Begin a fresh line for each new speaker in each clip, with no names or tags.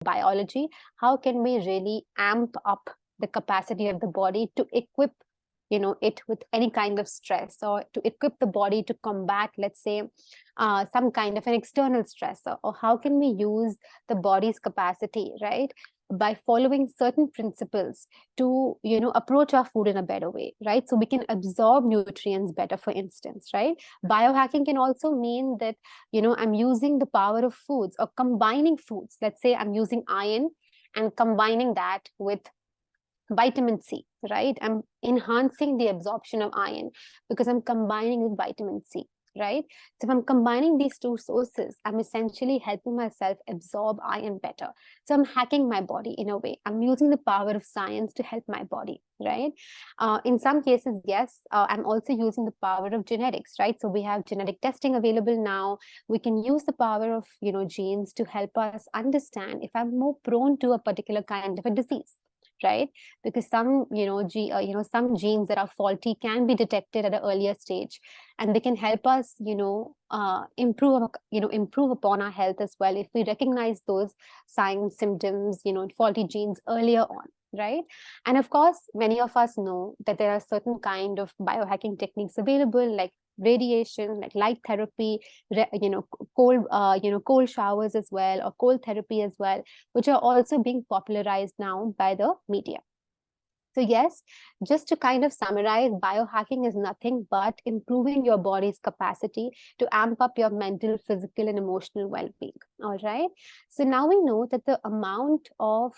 biology, how can we really amp up the capacity of the body to equip it with any kind of stress, or to equip the body to combat, let's say, some kind of an external stressor, or how can we use the body's capacity, right, by following certain principles to approach our food in a better way, right? So we can absorb nutrients better, for instance, right? Biohacking can also mean that I'm using the power of foods, or combining foods. Let's say I'm using iron and combining that with vitamin C, right? I'm enhancing the absorption of iron because I'm combining with vitamin C, right? So if I'm combining these two sources, I'm essentially helping myself absorb iron better. So I'm hacking my body in a way. I'm using the power of science to help my body, right? In some cases, yes, I'm also using the power of genetics, right? So we have genetic testing available now. We can use the power of, genes to help us understand if I'm more prone to a particular kind of a disease, right? Because some some genes that are faulty can be detected at an earlier stage, and they can help us improve upon our health as well if we recognize those signs, symptoms, faulty genes earlier on, right? And of course, many of us know that there are certain kind of biohacking techniques available, like radiation, like light therapy, cold showers as well, or cold therapy as well, which are also being popularized now by the media. So yes, just to kind of summarize, biohacking is nothing but improving your body's capacity to amp up your mental, physical, and emotional well-being. All right. So now we know that the amount of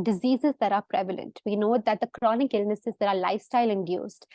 diseases that are prevalent. We know that the chronic illnesses that are lifestyle induced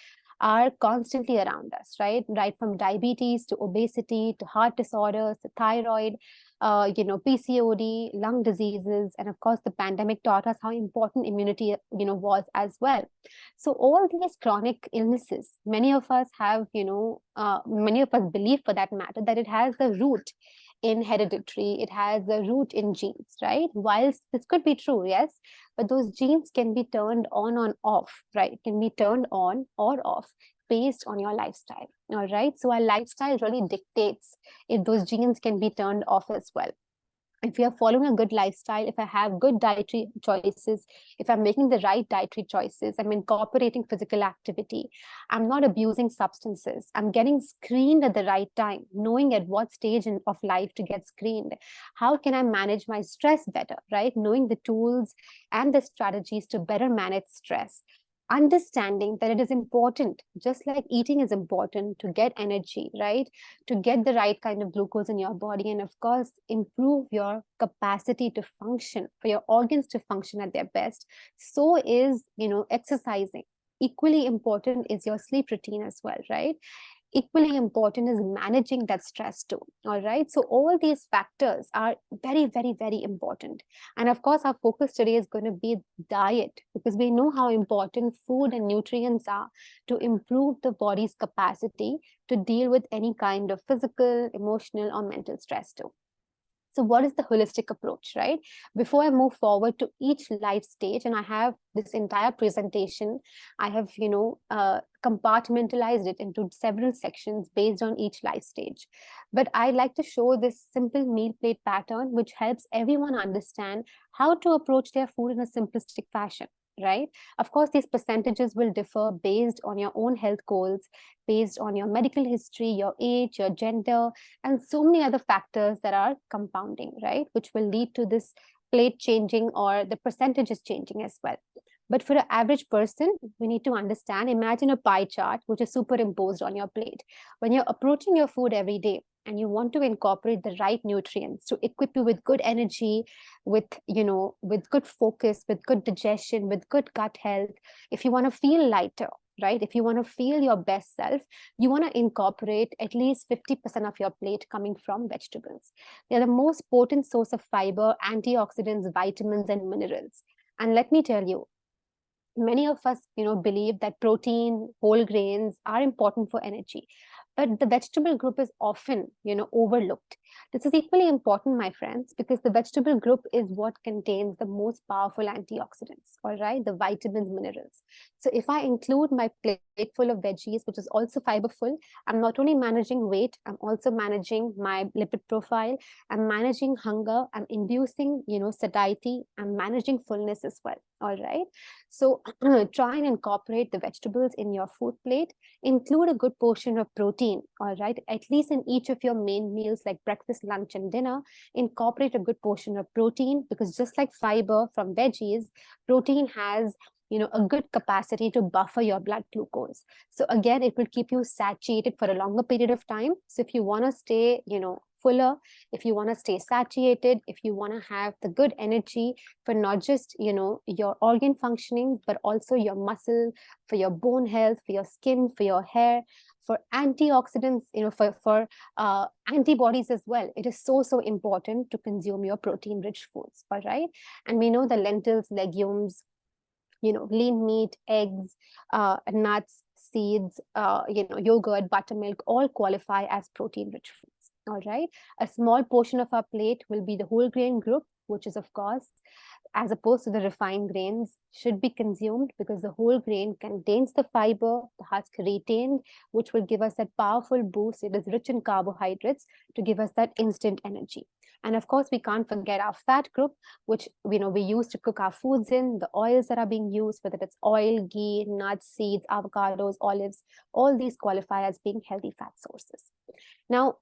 are constantly around us, right? Right from diabetes to obesity to heart disorders to thyroid, PCOD, lung diseases, and of course, the pandemic taught us how important immunity, was as well. So all these chronic illnesses, many of us have, many of us believe, for that matter, that it has a root in hereditary, it has a root in genes, right? Whilst this could be true, yes, but those genes can be turned on off, right? It can be turned on or off based on your lifestyle. All right. So our lifestyle really dictates if those genes can be turned off as well. If you're following a good lifestyle, if I have good dietary choices, if I'm making the right dietary choices, I'm incorporating physical activity, I'm not abusing substances, I'm getting screened at the right time, knowing at what stage of life to get screened. How can I manage my stress better, right? Knowing the tools and the strategies to better manage stress. Understanding that it is important, just like eating is important to get energy, right? To get the right kind of glucose in your body, and of course, improve your capacity to function, for your organs to function at their best. So is, exercising. Equally important is your sleep routine as well, right? Equally important is managing that stress too. All right. So all these factors are very, very, very important. And of course, our focus today is going to be diet, because we know how important food and nutrients are to improve the body's capacity to deal with any kind of physical, emotional, or mental stress too. So what is the holistic approach, right? Before I move forward to each life stage, and I have this entire presentation, I have, compartmentalized it into several sections based on each life stage. But I like to show this simple meal plate pattern, which helps everyone understand how to approach their food in a simplistic fashion, right? Of course, these percentages will differ based on your own health goals, based on your medical history, your age, your gender, and so many other factors that are compounding, right? Which will lead to this plate changing or the percentages changing as well. But for an average person, we need to understand, imagine a pie chart which is superimposed on your plate. When you're approaching your food every day and you want to incorporate the right nutrients to equip you with good energy, with, with good focus, with good digestion, with good gut health, if you want to feel lighter, right? If you want to feel your best self, you want to incorporate at least 50% of your plate coming from vegetables. They're the most potent source of fiber, antioxidants, vitamins, and minerals. And let me tell you, many of us, believe that protein, whole grains are important for energy, but the vegetable group is often, overlooked. This is equally important, my friends, because the vegetable group is what contains the most powerful antioxidants, all right, the vitamins, minerals. So if I include my plate full of veggies, which is also fiberful, I'm not only managing weight, I'm also managing my lipid profile, I'm managing hunger, I'm inducing, satiety, I'm managing fullness as well, all right. So try and incorporate the vegetables in your food plate. Include a good portion of protein, all right, at least in each of your main meals like breakfast, lunch, and dinner. Incorporate a good portion of protein, because just like fiber from veggies, protein has a good capacity to buffer your blood glucose. So again, it will keep you satiated for a longer period of time. So if you want to stay, fuller, if you want to stay satiated, if you want to have the good energy for not just, your organ functioning, but also your muscle, for your bone health, for your skin, for your hair, for antioxidants, for antibodies as well. It is so important to consume your protein rich foods, all right. And we know the lentils, legumes, lean meat, eggs, nuts, seeds, yogurt, buttermilk, all qualify as protein rich foods, all right. A small portion of our plate will be the whole grain group, which is, of course, as opposed to the refined grains, should be consumed, because the whole grain contains the fiber, the husk retained, which will give us that powerful boost. It is rich in carbohydrates to give us that instant energy. And of course, we can't forget our fat group, which we use to cook our foods in, the oils that are being used, whether it's oil, ghee, nuts, seeds, avocados, olives, all these qualify as being healthy fat sources. Now,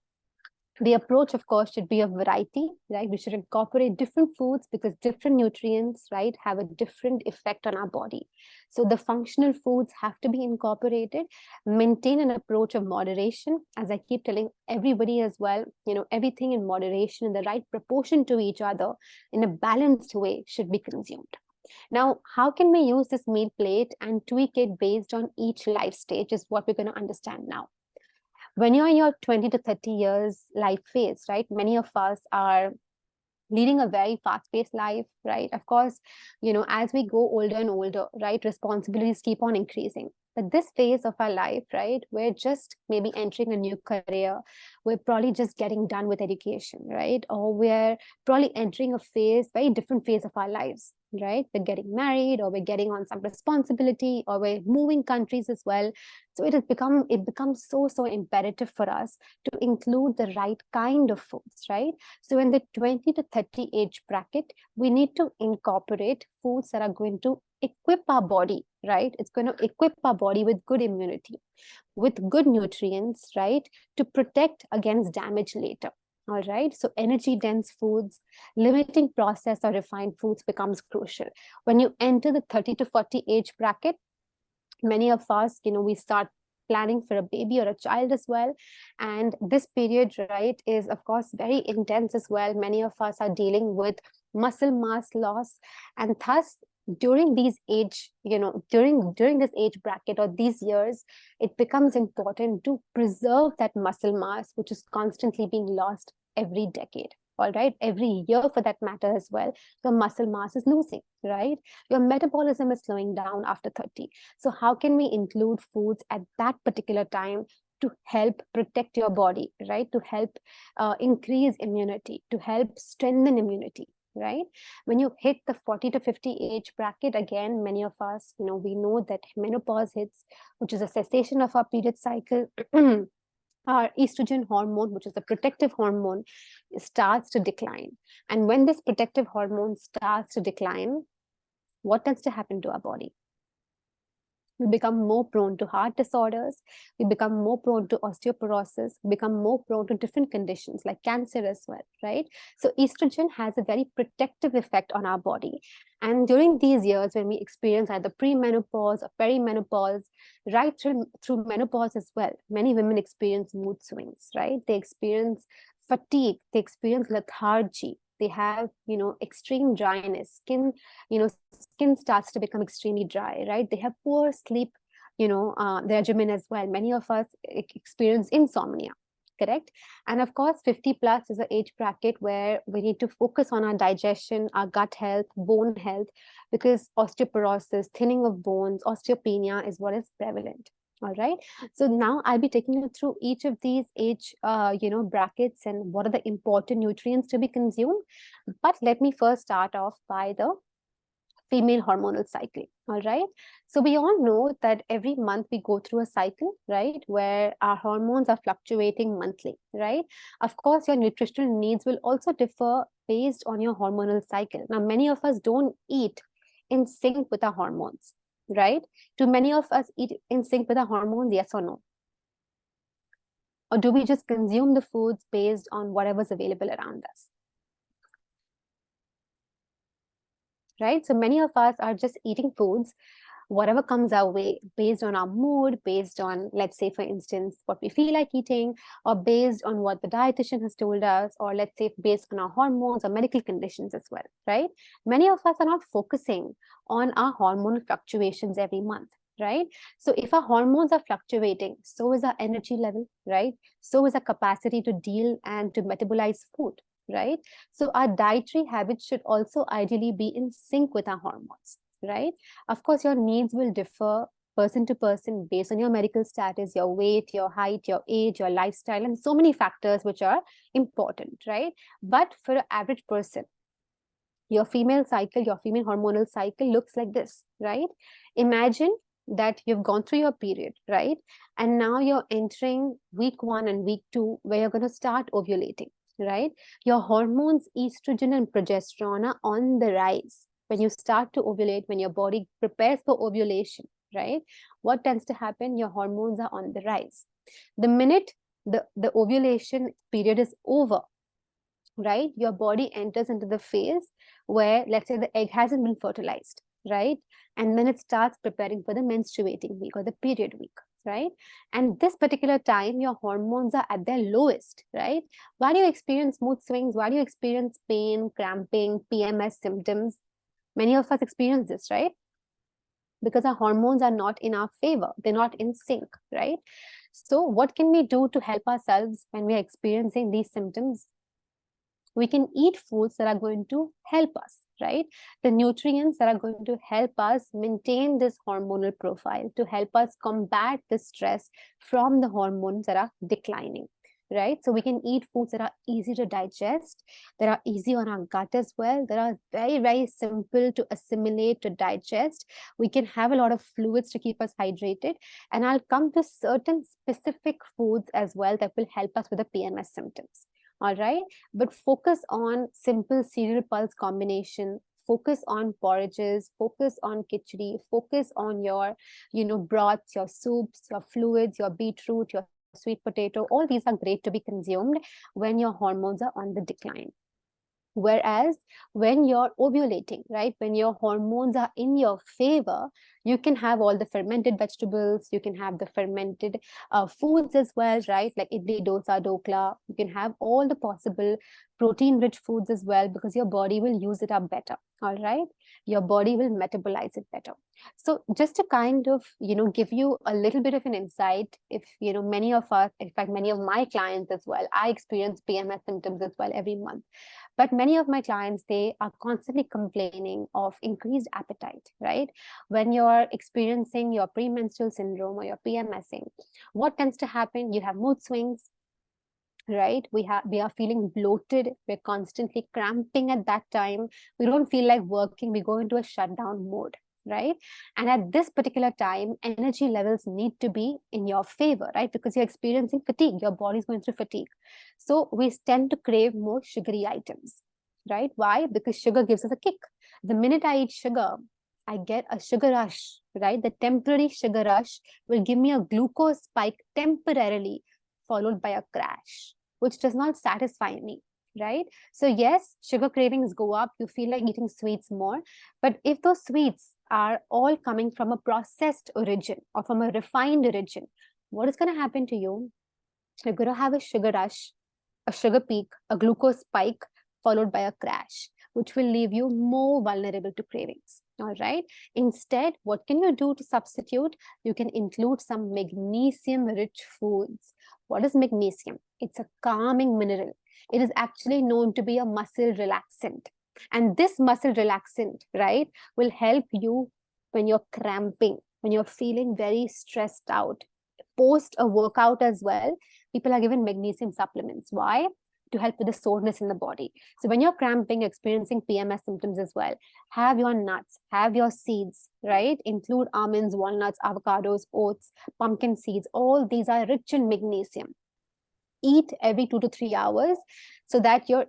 the approach, of course, should be a variety, right? We should incorporate different foods, because different nutrients, right, have a different effect on our body. So the functional foods have to be incorporated. Maintain an approach of moderation, as I keep telling everybody as well, everything in moderation, in the right proportion to each other, in a balanced way, should be consumed. Now, how can we use this meal plate and tweak it based on each life stage is what we're going to understand now. When you're in your 20 to 30 years life phase, right, many of us are leading a very fast-paced life, right? Of course, as we go older and older, right, responsibilities keep on increasing. But this phase of our life, right, we're just maybe entering a new career. We're probably just getting done with education, right? Or we're probably entering a phase, very different phase of our lives, right? We're getting married, or we're getting on some responsibility, or we're moving countries as well. So it becomes so imperative for us to include the right kind of foods, right? So in the 20 to 30 age bracket, we need to incorporate foods that are going to equip our body, right? It's going to equip our body with good immunity, with good nutrients, right? To protect against damage later. All right. So energy dense foods, limiting processed or refined foods becomes crucial. When you enter the 30 to 40 age bracket, many of us, we start planning for a baby or a child as well. And this period, right, is of course very intense as well. Many of us are dealing with muscle mass loss, and thus during these age, during this age bracket or these years, it becomes important to preserve that muscle mass, which is constantly being lost every decade. All right, every year for that matter as well, the muscle mass is losing, right? Your metabolism is slowing down after 30. So how can we include foods at that particular time to help protect your body, right? To help increase immunity, to help strengthen immunity, right? When you hit the 40 to 50 age bracket, again, many of us, we know that menopause hits, which is a cessation of our period cycle. Our estrogen hormone, which is a protective hormone, starts to decline. And when this protective hormone starts to decline, what tends to happen to our body? We become more prone to heart disorders, we become more prone to osteoporosis, become more prone to different conditions like cancer as well, right? So estrogen has a very protective effect on our body. And during these years, when we experience either premenopause or perimenopause, right through menopause as well, many women experience mood swings, right? They experience fatigue, they experience lethargy, they have, extreme dryness, skin starts to become extremely dry, right? They have poor sleep, regimen as well. Many of us experience insomnia, correct? And of course, 50 plus is an age bracket where we need to focus on our digestion, our gut health, bone health, because osteoporosis, thinning of bones, osteopenia is what is prevalent. All right. So now I'll be taking you through each of these age, brackets and what are the important nutrients to be consumed. But let me first start off by the female hormonal cycle. All right. So we all know that every month we go through a cycle, right, where our hormones are fluctuating monthly, right? Of course, your nutritional needs will also differ based on your hormonal cycle. Now, many of us don't eat in sync with our hormones, right? Do many of us eat in sync with our hormones? Yes or no? Or do we just consume the foods based on whatever's available around us? Right? So many of us are just eating foods, whatever comes our way, based on our mood, based on, let's say, for instance, what we feel like eating, or based on what the dietitian has told us, or let's say based on our hormones or medical conditions as well, right? Many of us are not focusing on our hormonal fluctuations every month. Right? So if our hormones are fluctuating, so is our energy level, right? So is our capacity to deal and to metabolize food, right? So our dietary habits should also ideally be in sync with our hormones, right? Of course, your needs will differ person to person based on your medical status, your weight, your height, your age, your lifestyle, and so many factors which are important, right? But for an average person, your female cycle, your female hormonal cycle looks like this, right? Imagine that you've gone through your period, right? And now you're entering week 1 and week 2, where you're going to start ovulating, right? Your hormones, estrogen and progesterone, are on the rise. When you start to ovulate, when your body prepares for ovulation, right? What tends to happen? Your hormones are on the rise. The minute the ovulation period is over, right, your body enters into the phase where, let's say, the egg hasn't been fertilized, right? And then it starts preparing for the menstruating week or the period week, right? And this particular time, your hormones are at their lowest, right? Why do you experience mood swings? Why do you experience pain, cramping, PMS symptoms? Many of us experience this, right? Because our hormones are not in our favor, they're not in sync, right? So what can we do to help ourselves when we're experiencing these symptoms? We can eat foods that are going to help us, right? The nutrients that are going to help us maintain this hormonal profile, to help us combat the stress from the hormones that are declining, right? So we can eat foods that are easy to digest, that are easy on our gut as well, that are very, very simple to assimilate, to digest. We can have a lot of fluids to keep us hydrated. And I'll come to certain specific foods as well that will help us with the PMS symptoms. All right, but focus on simple cereal pulse combination, focus on porridges, focus on khichdi, focus on your, broths, your soups, your fluids, your beetroot, your sweet potato. All these are great to be consumed when your hormones are on the decline. Whereas when you're ovulating, right, when your hormones are in your favor, you can have all the fermented vegetables, you can have the fermented foods as well, right, like idli, dosa, dokla. You can have all the possible protein rich foods as well, because your body will use it up better. All right, your body will metabolize it better. So just to kind of, give you a little bit of an insight, if, many of us, in fact, many of my clients as well, I experience PMS symptoms as well every month. But many of my clients, they are constantly complaining of increased appetite, right? When you're experiencing your premenstrual syndrome or your PMSing, what tends to happen? You have mood swings, right? We are feeling bloated. We're constantly cramping at that time. We don't feel like working. We go into a shutdown mode, right? And at this particular time, energy levels need to be in your favor, right? Because you're experiencing fatigue. Your body's going through fatigue. So we tend to crave more sugary items, right? Why? Because sugar gives us a kick. The minute I eat sugar, I get a sugar rush, right? The temporary sugar rush will give me a glucose spike temporarily, followed by a crash, which does not satisfy me, right? So yes, sugar cravings go up. You feel like eating sweets more. But if those sweets are all coming from a processed origin or from a refined origin, what is going to happen to you? You're going to have a sugar rush, a sugar peak, a glucose spike, followed by a crash, which will leave you more vulnerable to cravings. All right. Instead, what can you do to substitute? You can include some magnesium rich foods. What is magnesium? It's a calming mineral. It is actually known to be a muscle relaxant. And this muscle relaxant, right, will help you when you're cramping, when you're feeling very stressed out, post a workout as well, people are given magnesium supplements. Why? To help with the soreness in the body. So when you're cramping, experiencing PMS symptoms as well, have your nuts, have your seeds, right? Include almonds, walnuts, avocados, oats, pumpkin seeds. All these are rich in magnesium. Eat every 2 to 3 hours, so that you're,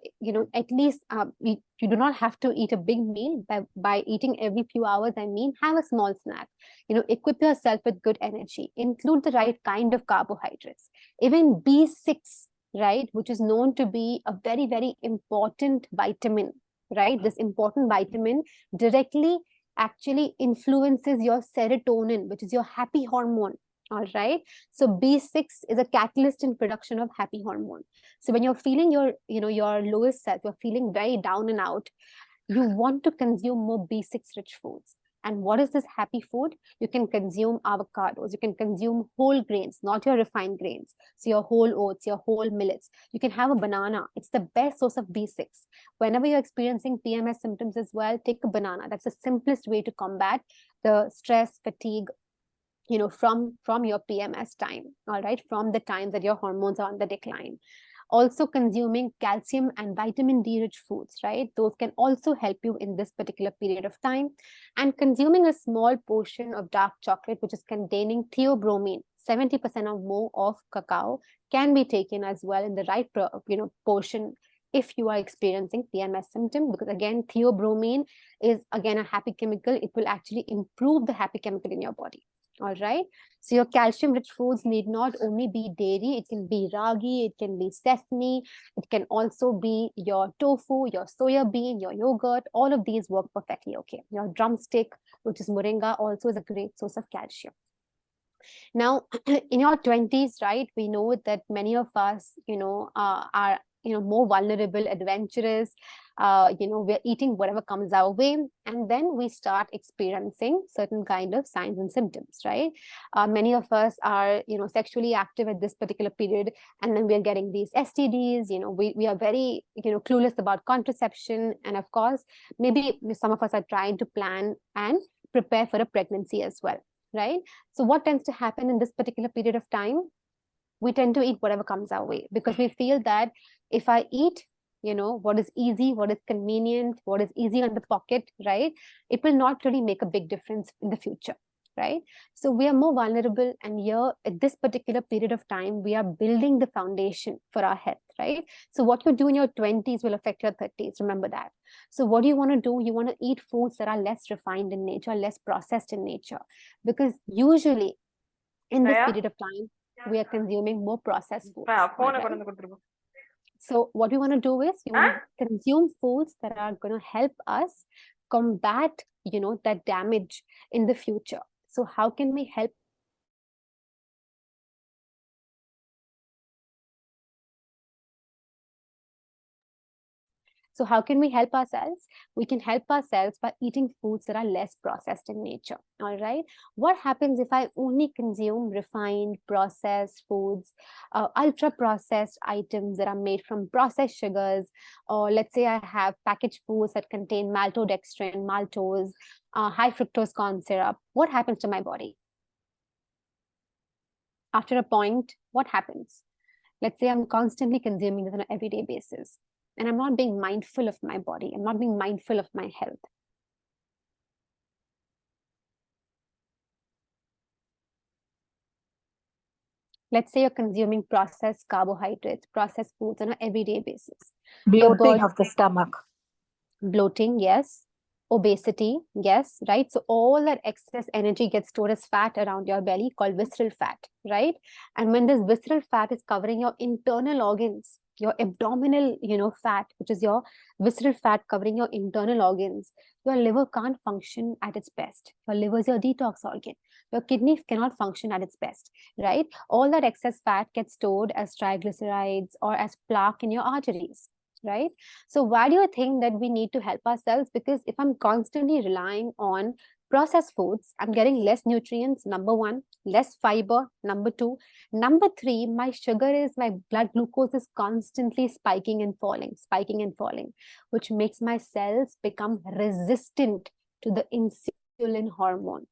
at least you do not have to eat a big meal. By eating every few hours, I mean, have a small snack. Equip yourself with good energy. Include the right kind of carbohydrates. Even B6, right, which is known to be a very, very important vitamin, right? This important vitamin directly actually influences your serotonin, which is your happy hormone. All right. So B6 is a catalyst in production of happy hormone. So when you're feeling your lowest self, you're feeling very down and out, you want to consume more B6 rich foods. And what is this happy food? You can consume avocados, you can consume whole grains, not your refined grains. So your whole oats, your whole millets. You can have a banana. It's the best source of B6. Whenever you're experiencing PMS symptoms as well, take a banana. That's the simplest way to combat the stress, fatigue, from your PMS time, all right, from the time that your hormones are on the decline. Also consuming calcium and vitamin D rich foods, right? Those can also help you in this particular period of time. And consuming a small portion of dark chocolate, which is containing theobromine, 70% or more of cacao, can be taken as well in the right portion if you are experiencing PMS symptom, because again, theobromine is again a happy chemical. It will actually improve the happy chemical in your body. All right. So your calcium rich foods need not only be dairy, it can be ragi, it can be sesame, it can also be your tofu, your soya bean, your yogurt. All of these work perfectly okay. Your drumstick, which is moringa, also is a great source of calcium. Now, in your 20s, right, we know that many of us, are more vulnerable, adventurous. We're eating whatever comes our way, and then we start experiencing certain kind of signs and symptoms, right? Many of us are, sexually active at this particular period, and then we're getting these STDs. We are very, clueless about contraception, and of course, maybe some of us are trying to plan and prepare for a pregnancy as well, right? So what tends to happen in this particular period of time? We tend to eat whatever comes our way, because we feel that if I eat, what is easy, what is convenient, what is easy on the pocket, right, it will not really make a big difference in the future, right? So we are more vulnerable, and here at this particular period of time, we are building the foundation for our health, right? So what you do in your 20s will affect your 30s. Remember that. So what do you want to do? You want to eat foods that are less refined in nature, less processed in nature, because usually in this period of time, we are consuming more processed foods. Right? So what we want to do is, you want to consume foods that are going to help us combat, that damage in the future. So how can we help? So how can we help ourselves? We can help ourselves by eating foods that are less processed in nature. All right. What happens if I only consume refined, processed foods, ultra processed items that are made from processed sugars, or let's say I have packaged foods that contain maltodextrin, maltose, high fructose corn syrup? What happens to my body? After a point, what happens? Let's say I'm constantly consuming this on an everyday basis, and I'm not being mindful of my body. I'm not being mindful of my health. Let's say you're consuming processed carbohydrates, processed foods on an everyday basis.
Bloating of the stomach.
Bloating, yes. Obesity, yes, right? So all that excess energy gets stored as fat around your belly, called visceral fat, right? And when this visceral fat is covering your internal organs, your abdominal, fat, which is your visceral fat covering your internal organs, your liver can't function at its best. Your liver is your detox organ. Your kidney cannot function at its best, right? All that excess fat gets stored as triglycerides or as plaque in your arteries, right? So why do you think that we need to help ourselves? Because if I'm constantly relying on processed foods, I'm getting less nutrients, number one, less fiber, number two. Number three, my blood glucose is constantly spiking and falling, which makes my cells become resistant to the insulin hormone.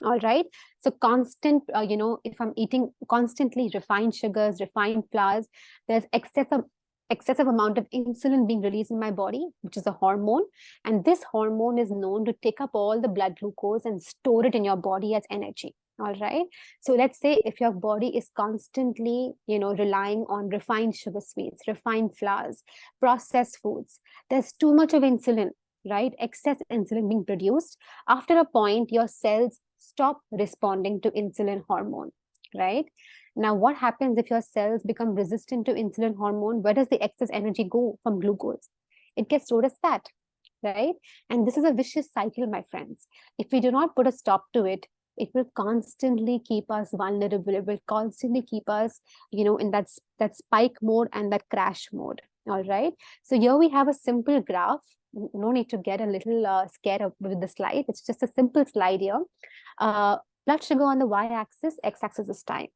All right. So constant, if I'm eating constantly refined sugars, refined flours, there's excessive amount of insulin being released in my body, which is a hormone. And this hormone is known to take up all the blood glucose and store it in your body as energy. All right. So let's say if your body is constantly, relying on refined sugar sweets, refined flours, processed foods, there's too much of insulin, right? Excess insulin being produced. After a point, your cells stop responding to insulin hormone, right? Now, what happens if your cells become resistant to insulin hormone? Where does the excess energy go from glucose? It gets stored as fat, right? And this is a vicious cycle, my friends. If we do not put a stop to it, it will constantly keep us vulnerable. It will constantly keep us, in that spike mode and that crash mode. All right. So here we have a simple graph. No need to get a little scared with the slide. It's just a simple slide here. Uh, Blood sugar on the y-axis, x-axis is time.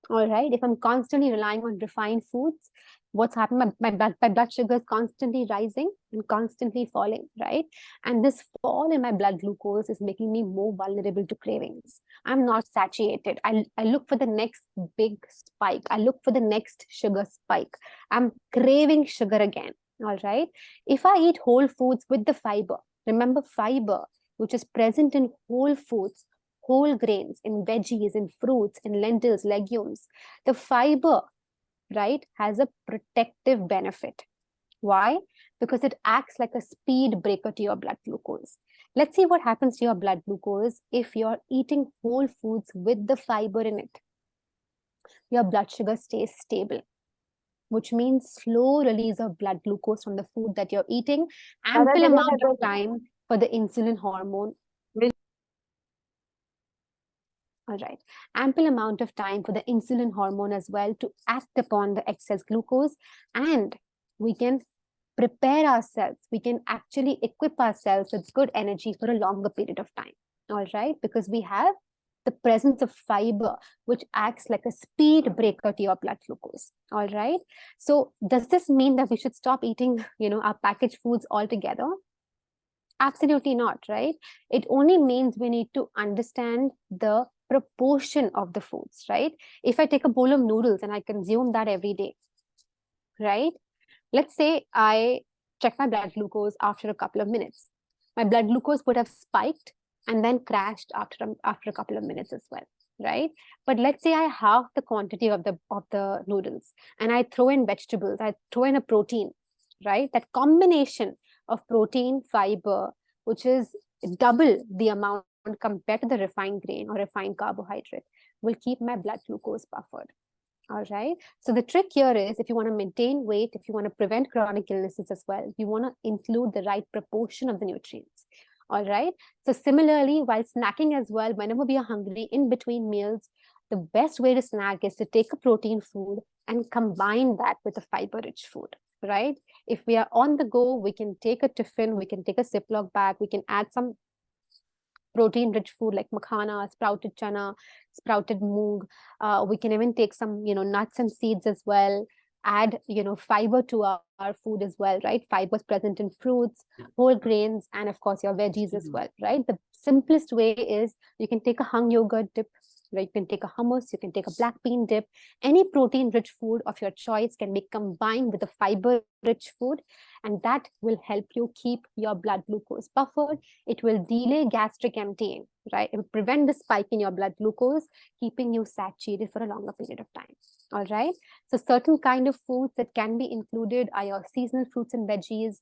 All right. If I'm constantly relying on refined foods, what's happening? My blood sugar is constantly rising and constantly falling, right? And this fall in my blood glucose is making me more vulnerable to cravings. I'm not satiated. I look for the next big spike. I look for the next sugar spike. I'm craving sugar again. All right. If I eat whole foods with the fiber, remember fiber, which is present in whole foods, whole grains, in veggies, in fruits, in lentils, legumes. The fiber, right, has a protective benefit. Why? Because it acts like a speed breaker to your blood glucose. Let's see what happens to your blood glucose if you're eating whole foods with the fiber in it. Your blood sugar stays stable, which means slow release of blood glucose from the food that you're eating, ample amount of time for the insulin hormone. All right. Ample amount of time for the insulin hormone as well to act upon the excess glucose, and we can prepare ourselves. We can actually equip ourselves with good energy for a longer period of time. All right. Because we have the presence of fiber, which acts like a speed breaker to your blood glucose. All right. So does this mean that we should stop eating, our packaged foods altogether? Absolutely not, right? It only means we need to understand the proportion of the foods, right? If I take a bowl of noodles and I consume that every day, right? Let's say I check my blood glucose after a couple of minutes. My blood glucose would have spiked and then crashed after a couple of minutes as well, right? But let's say I halve the quantity of the noodles and I throw in vegetables, I throw in a protein, right? That combination of protein, fiber, which is double the amount compared to the refined grain or refined carbohydrate, will keep my blood glucose buffered. All right. So the trick here is, if you want to maintain weight, if you want to prevent chronic illnesses as well, you want to include the right proportion of the nutrients. All right. So similarly, while snacking as well, whenever we are hungry in between meals, the best way to snack is to take a protein food and combine that with a fiber-rich food, right? If we are on the go, we can take a tiffin, we can take a Ziploc bag, we can add some protein-rich food like makhana, sprouted chana, sprouted moong. We can even take some, nuts and seeds as well. Add, fiber to our food as well, right? Fiber is present in fruits, whole grains, and of course your veggies as well, right? The simplest way is you can take a hung yogurt dip, right? You can take a hummus, you can take a black bean dip. Any protein-rich food of your choice can be combined with a fiber-rich food, and that will help you keep your blood glucose buffered. It will delay gastric emptying, right? It will prevent the spike in your blood glucose, keeping you satiated for a longer period of time. All right. So certain kind of foods that can be included are your seasonal fruits and veggies.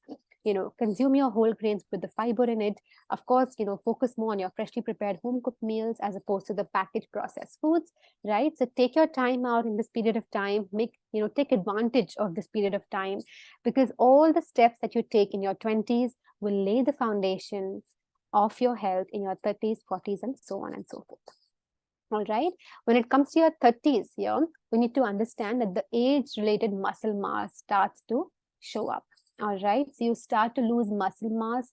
Consume your whole grains with the fiber in it. Of course, focus more on your freshly prepared home cooked meals as opposed to the packaged processed foods, right? So take your time out in this period of time. Take advantage of this period of time, because all the steps that you take in your 20s will lay the foundation of your health in your 30s, 40s, and so on and so forth. All right. When it comes to your 30s here, we need to understand that the age-related muscle mass starts to show up. All right. So you start to lose muscle mass.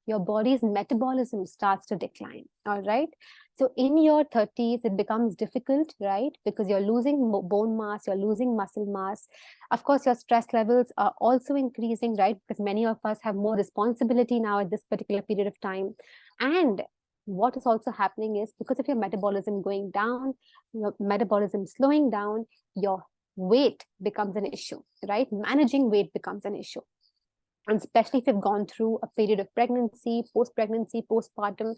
Your body's metabolism starts to decline. All right. So in your 30s, it becomes difficult, right? Because you're losing bone mass, you're losing muscle mass. Of course, your stress levels are also increasing, right? Because many of us have more responsibility now at this particular period of time. And what is also happening is, because of your metabolism going down, your metabolism slowing down, your weight becomes an issue, right? Managing weight becomes an issue. And especially if you've gone through a period of pregnancy, postpartum,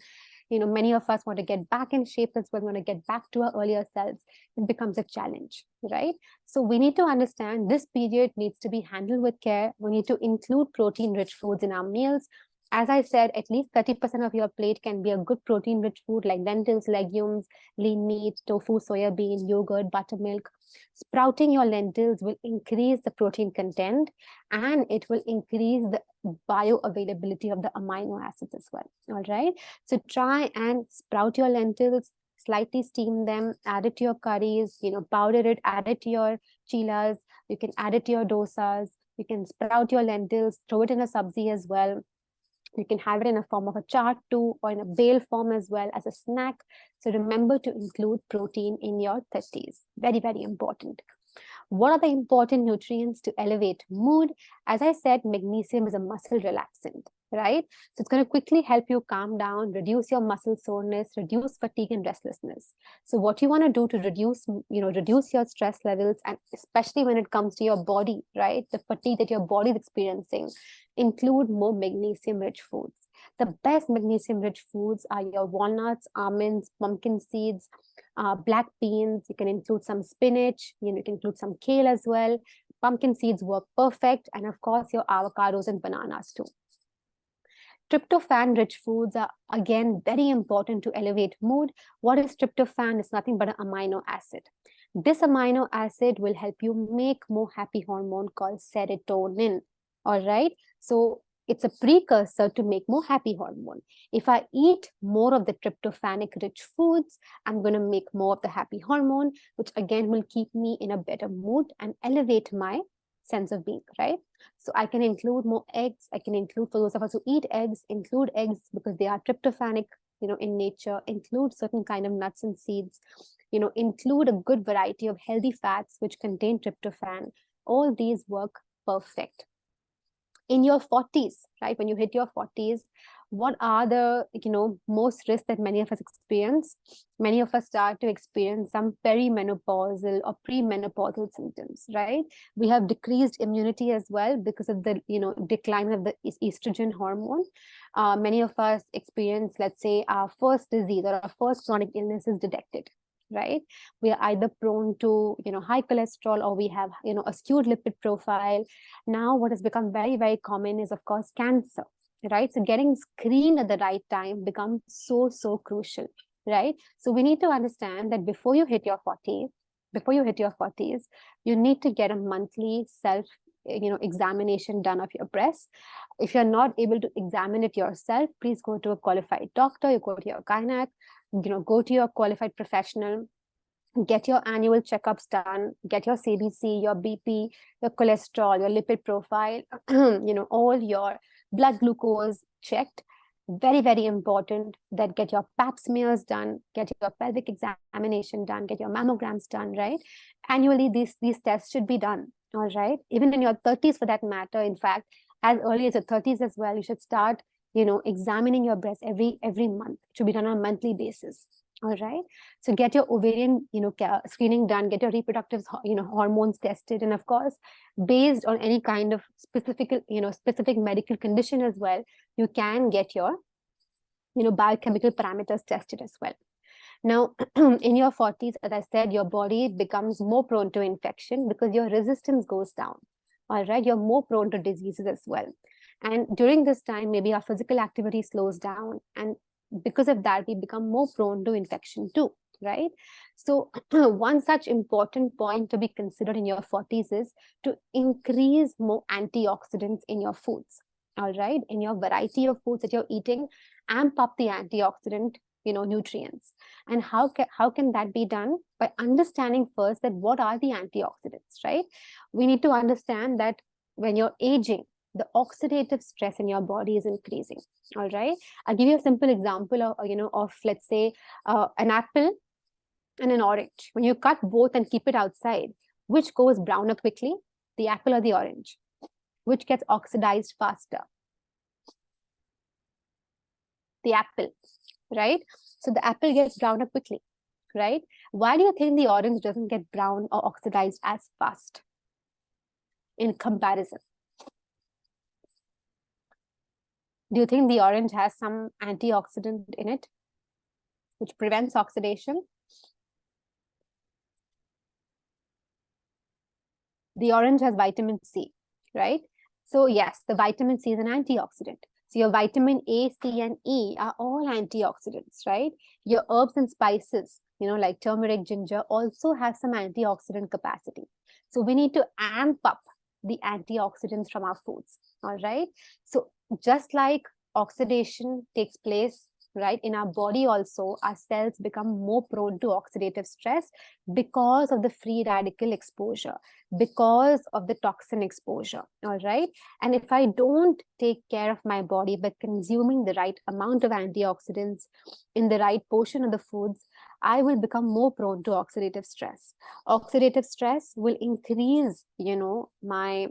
many of us want to get back in shape as well, want to get back to our earlier selves. It becomes a challenge, right? So we need to understand this period needs to be handled with care. We need to include protein-rich foods in our meals. As I said, at least 30% of your plate can be a good protein-rich food like lentils, legumes, lean meat, tofu, soya bean, yogurt, buttermilk. Sprouting your lentils will increase the protein content, and it will increase the bioavailability of the amino acids as well. All right. So try and sprout your lentils, slightly steam them, add it to your curries, powder it, add it to your chilas. You can add it to your dosas. You can sprout your lentils, throw it in a sabzi as well. You can have it in a form of a chaat too, or in a bale form as well as a snack. So remember to include protein in your 30s. Very, very important. What are the important nutrients to elevate mood? As I said, magnesium is a muscle relaxant, right? So it's going to quickly help you calm down, reduce your muscle soreness, reduce fatigue and restlessness. So what you want to do to reduce your stress levels, and especially when it comes to your body, right? The fatigue that your body is experiencing, include more magnesium-rich foods. The best magnesium-rich foods are your walnuts, almonds, pumpkin seeds, black beans. You can include some spinach. You can include some kale as well. Pumpkin seeds work perfect. And of course, your avocados and bananas too. Tryptophan-rich foods are, again, very important to elevate mood. What is tryptophan? It's nothing but an amino acid. This amino acid will help you make more happy hormone called serotonin. All right. So it's a precursor to make more happy hormone. If I eat more of the tryptophanic rich foods, I'm going to make more of the happy hormone, which again will keep me in a better mood and elevate my sense of being, right? So I can include more eggs. I can include, for those of us who eat eggs, include eggs because they are tryptophanic, in nature. Include certain kind of nuts and seeds. Include a good variety of healthy fats which contain tryptophan. All these work perfect. In your 40s, right? When you hit your 40s, what are the, most risks that many of us experience? Many of us start to experience some perimenopausal or premenopausal symptoms, right? We have decreased immunity as well because of the, decline of the estrogen hormone. Many of us experience, let's say, our first disease or our first chronic illness is detected, right? We are either prone to, high cholesterol, or we have, a skewed lipid profile. Now, what has become very, very common is, of course, cancer, right? So getting screened at the right time becomes so, so crucial, right? So we need to understand that before you hit your 40s, you need to get a monthly self examination done of your breast. If you're not able to examine it yourself, please go to a qualified doctor. You go to your gynec, go to your qualified professional, get your annual checkups done, get your CBC, your BP, your cholesterol, your lipid profile, all your blood glucose checked. Very, very important that get your pap smears done, get your pelvic examination done, get your mammograms done, right? Annually, these tests should be done, all right? Even in your 30s for that matter. In fact, as early as your 30s as well, you should start, examining your breast every month. It should be done on a monthly basis. All right. So get your ovarian, screening done, get your reproductive, hormones tested. And of course, based on any kind of specific medical condition as well, you can get your, biochemical parameters tested as well. Now, in your 40s, as I said, your body becomes more prone to infection because your resistance goes down. All right. You're more prone to diseases as well. And during this time, maybe our physical activity slows down, and because of that, we become more prone to infection too, right? So one such important point to be considered in your 40s is to increase more antioxidants in your foods, all right? In your variety of foods that you're eating, amp up the antioxidant, nutrients. And how can that be done? By understanding first that what are the antioxidants, right? We need to understand that when you're aging, the oxidative stress in your body is increasing. All right. I'll give you a simple example of let's say an apple and an orange. When you cut both and keep it outside, which goes browner quickly? The apple or the orange? Which gets oxidized faster? The apple. right? So the apple gets browned up quickly, right? Why do you think the orange doesn't get brown or oxidized as fast in comparison? Do you think the orange has some antioxidant in it which prevents oxidation? The orange has vitamin C, right? So yes, the vitamin C is an antioxidant. So your vitamin A, C, and E are all antioxidants, right? Your herbs and spices, like turmeric, ginger, also have some antioxidant capacity. So we need to amp up the antioxidants from our foods, all right? So just like oxidation takes place, right, in our body also, our cells become more prone to oxidative stress because of the free radical exposure, because of the toxin exposure, all right? And if I don't take care of my body by consuming the right amount of antioxidants in the right portion of the foods, I will become more prone to oxidative stress. Oxidative stress will increase, my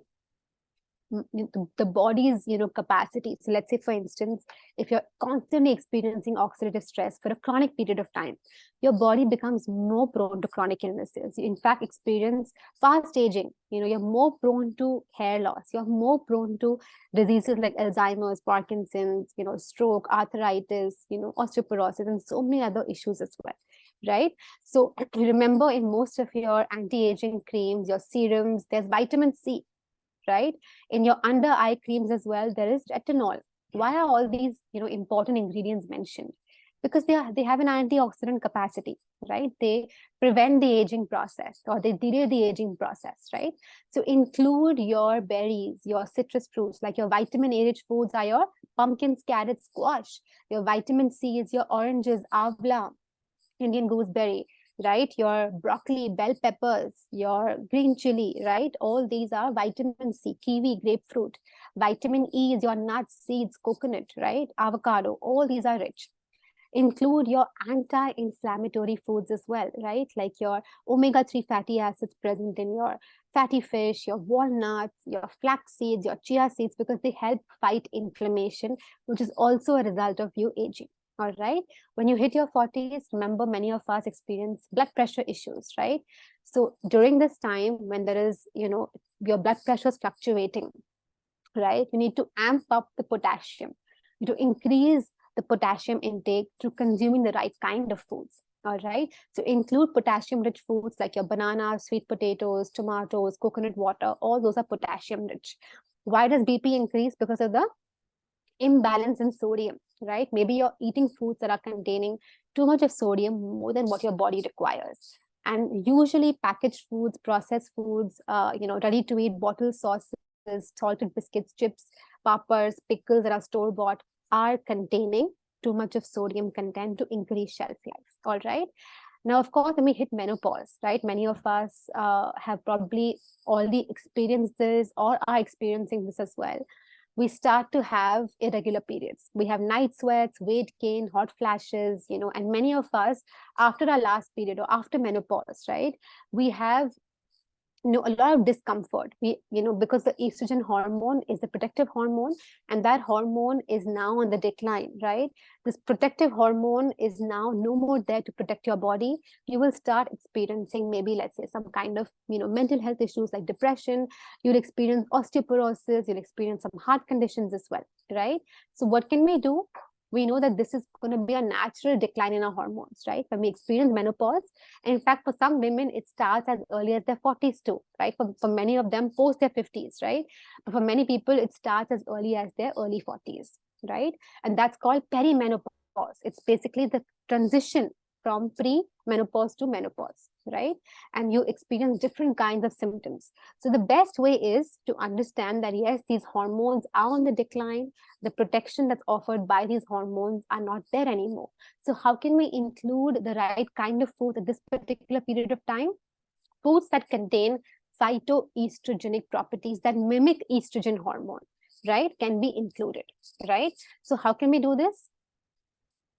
the body's capacity. So let's say, for instance, if you're constantly experiencing oxidative stress for a chronic period of time, your body becomes more prone to chronic illnesses. You in fact experience fast aging. You're more prone to hair loss, you're more prone to diseases like Alzheimer's, Parkinson's, stroke, arthritis, osteoporosis, and so many other issues as well, right? So remember, in most of your anti-aging creams, your serums, there's vitamin C, right? In your under eye creams as well, there is retinol. Why are all these important ingredients mentioned? Because they have an antioxidant capacity, right? They prevent the aging process, or they delay the aging process, right? So include your berries, your citrus fruits, like your vitamin A rich foods are your pumpkins, carrots, squash. Your vitamin C is your oranges, avla, Indian gooseberry, right? Your broccoli, bell peppers, your green chili, right? All these are vitamin C, kiwi, grapefruit. Vitamin E is your nuts, seeds, coconut, right? Avocado. All these are rich. Include your anti-inflammatory foods as well, right? Like your omega-3 fatty acids present in your fatty fish, your walnuts, your flax seeds, your chia seeds, because they help fight inflammation, which is also a result of you aging. All right. When you hit your 40s, remember, many of us experience blood pressure issues, right? So during this time, when there is, your blood pressure is fluctuating, right? You need to amp up the potassium, to increase the potassium intake through consuming the right kind of foods. All right. So include potassium rich foods like your bananas, sweet potatoes, tomatoes, coconut water. All those are potassium rich. Why does BP increase? Because of the imbalance in sodium, right? Maybe you're eating foods that are containing too much of sodium, more than what your body requires. And usually packaged foods, processed foods, ready to eat bottled sauces, salted biscuits, chips, poppers, pickles that are store bought are containing too much of sodium content to increase shelf life. All right. Now, of course, when we hit menopause, right, many of us have probably already experienced this or are experiencing this as well. We start to have irregular periods. We have night sweats, weight gain, hot flashes, and many of us, after our last period or after menopause, right, we have a lot of discomfort. Because the estrogen hormone is the protective hormone, and that hormone is now on the decline, right? This protective hormone is now no more there to protect your body. You will start experiencing, maybe, let's say, some kind of mental health issues like depression. You'll experience osteoporosis, you'll experience some heart conditions as well, right? So what can we do? We know that this is going to be a natural decline in our hormones, right? When we experience menopause, and in fact, for some women, it starts as early as their 40s too, right? For many of them, post their 50s, right? But for many people, it starts as early as their early 40s, right? And that's called perimenopause. It's basically the transition from pre-menopause to menopause, right? And you experience different kinds of symptoms. So the best way is to understand that, yes, these hormones are on the decline. The protection that's offered by these hormones are not there anymore. So how can we include the right kind of food at this particular period of time? Foods that contain phytoestrogenic properties that mimic estrogen hormone, right, can be included, right? So how can we do this?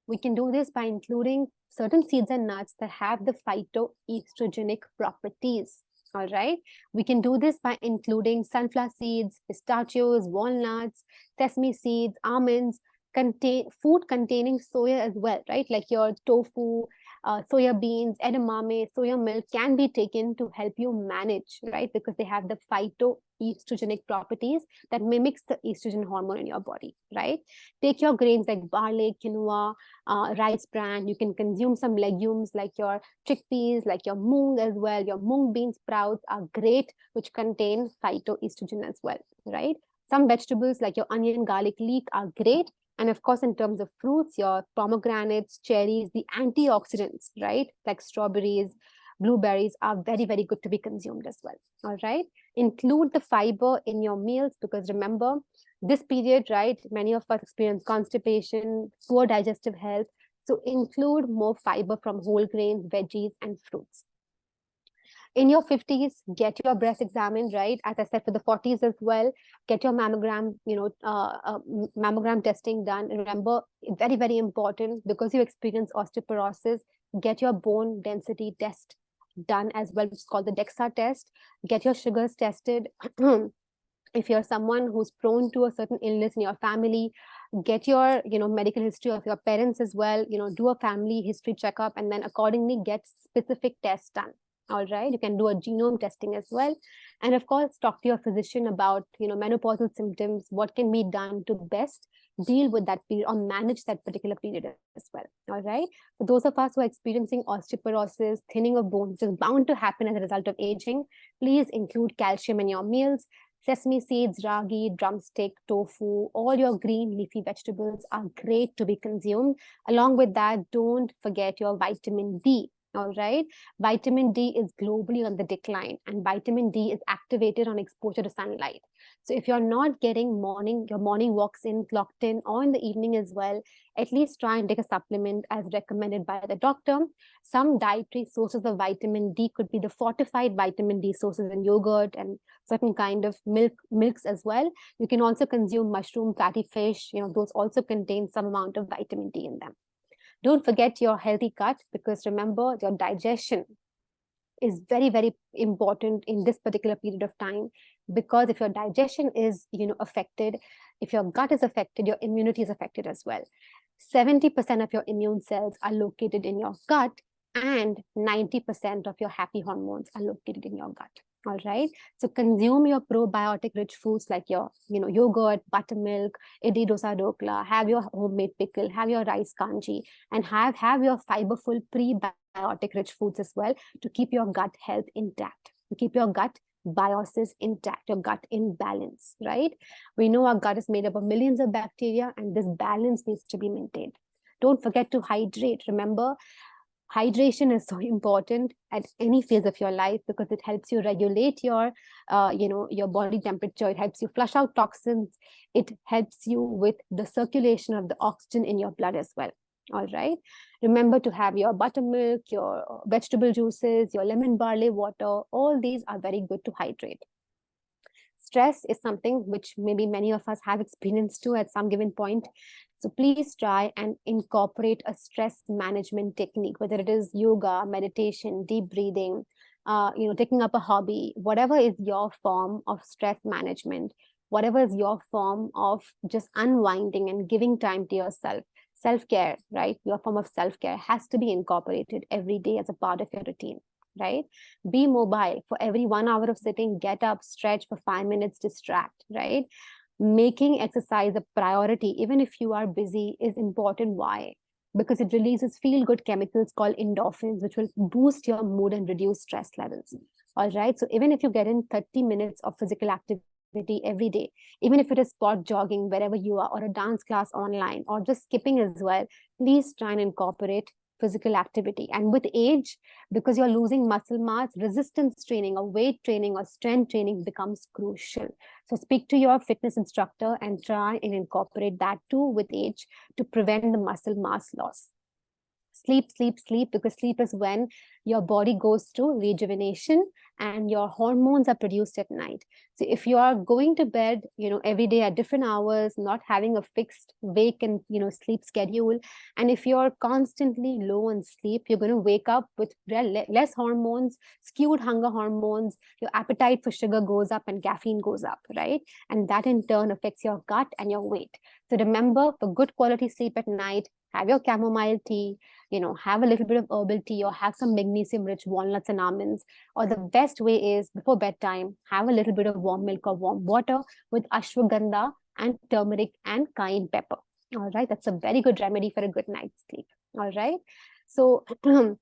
We can do this by including certain seeds and nuts that have the phytoestrogenic properties. All right. We can do this by including sunflower seeds, pistachios, walnuts, sesame seeds, almonds, food containing soya as well, right? Like your tofu, soya beans, edamame, soya milk can be taken to help you manage, right? Because they have the phytoestrogenic properties that mimics the estrogen hormone in your body, right? Take your grains like barley, quinoa, rice bran. You can consume some legumes like your chickpeas, like your moong as well. Your mung bean sprouts are great, which contain phytoestrogen as well, right? Some vegetables like your onion, garlic, leek are great. And of course, in terms of fruits, your pomegranates, cherries, the antioxidants, right? Like strawberries, blueberries are very, very good to be consumed as well. All right. Include the fiber in your meals because remember, this period, right? Many of us experience constipation, poor digestive health. So include more fiber from whole grains, veggies, and fruits. In your 50s, get your breast examined, right? As I said, for the 40s as well, get your mammogram, mammogram testing done. Remember, very, very important because you experience osteoporosis, get your bone density test done as well, which is called the DEXA test. Get your sugars tested. If you're someone who's prone to a certain illness in your family, get your medical history of your parents as well, do a family history checkup and then accordingly get specific tests done. All right, you can do a genome testing as well, and of course talk to your physician about menopausal symptoms, what can be done to best deal with that period or manage that particular period as well. All right, for those of us who are experiencing osteoporosis, thinning of bones, which is bound to happen as a result of aging, please include calcium in your meals. Sesame seeds, ragi, drumstick, tofu, all your green leafy vegetables are great to be consumed. Along with that, don't forget your vitamin D. All right. Vitamin D is globally on the decline, and vitamin D is activated on exposure to sunlight. So if you're not getting your morning walks in, clocked in, or in the evening as well, at least try and take a supplement as recommended by the doctor. Some dietary sources of vitamin D could be the fortified vitamin D sources in yogurt and certain kind of milks as well. You can also consume mushroom, fatty fish. Those also contain some amount of vitamin D in them. Don't forget your healthy gut because remember your digestion is very, very important in this particular period of time, because if your digestion is affected, if your gut is affected, your immunity is affected as well. 70% of your immune cells are located in your gut, and 90% of your happy hormones are located in your gut. All right, so consume your probiotic rich foods like your yogurt, buttermilk, idli, dosa, dokla. Have your homemade pickle, have your rice kanji, and have your fiberful prebiotic rich foods as well to keep your gut health intact, to keep your gut biosis intact, your gut in balance, right? We know our gut is made up of millions of bacteria, and this balance needs to be maintained. Don't forget to hydrate. Remember, hydration is so important at any phase of your life because it helps you regulate your your body temperature. It helps you flush out toxins. It helps you with the circulation of the oxygen in your blood as well. All right, remember to have your buttermilk, your vegetable juices, your lemon barley water. All these are very good to hydrate. Stress is something which maybe many of us have experienced too at some given point. So please try and incorporate a stress management technique, whether it is yoga, meditation, deep breathing, taking up a hobby, whatever is your form of stress management, whatever is your form of just unwinding and giving time to yourself. Self-care, right? Your form of self-care has to be incorporated every day as a part of your routine, right? Be mobile. For every 1 hour of sitting, get up, stretch for 5 minutes, distract, right? Making exercise a priority, even if you are busy, is important. Why? Because it releases feel-good chemicals called endorphins, which will boost your mood and reduce stress levels. All right. So even if you get in 30 minutes of physical activity every day, even if it is spot jogging wherever you are, or a dance class online, or just skipping as well, please try and incorporate physical activity. And with age, because you're losing muscle mass, resistance training or weight training or strength training becomes crucial. So speak to your fitness instructor and try and incorporate that too with age to prevent the muscle mass loss. Sleep, sleep, sleep, because sleep is when your body goes through rejuvenation and your hormones are produced at night. So if you are going to bed, every day at different hours, not having a fixed wake and, sleep schedule, and if you're constantly low on sleep, you're going to wake up with less hormones, skewed hunger hormones, your appetite for sugar goes up and caffeine goes up, right? And that in turn affects your gut and your weight. So remember, for good quality sleep at night, have your chamomile tea, have a little bit of herbal tea, or have some magnesium rich walnuts and almonds. Or the best way is, before bedtime, have a little bit of warm milk or warm water with ashwagandha and turmeric and cayenne pepper. All right, that's a very good remedy for a good night's sleep. All right, so for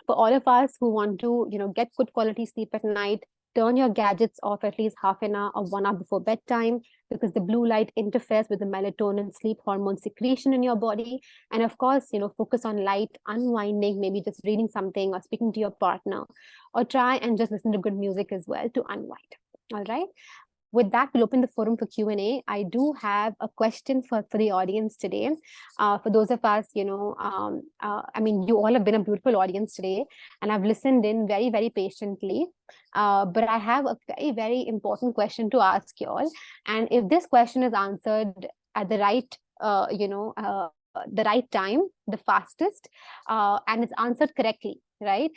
all of us who want to get good quality sleep at night, turn your gadgets off at least half an hour or 1 hour before bedtime, because the blue light interferes with the melatonin sleep hormone secretion in your body. And of course, focus on light unwinding, maybe just reading something or speaking to your partner, or try and just listen to good music as well to unwind. All right, with that, we'll open the forum for Q&A. I do have a question for the audience today. For those of us, I mean, you all have been a beautiful audience today, and I've listened in very, very patiently. But I have a very, very important question to ask you all. And if this question is answered at the right, the right time, the fastest, and it's answered correctly, right?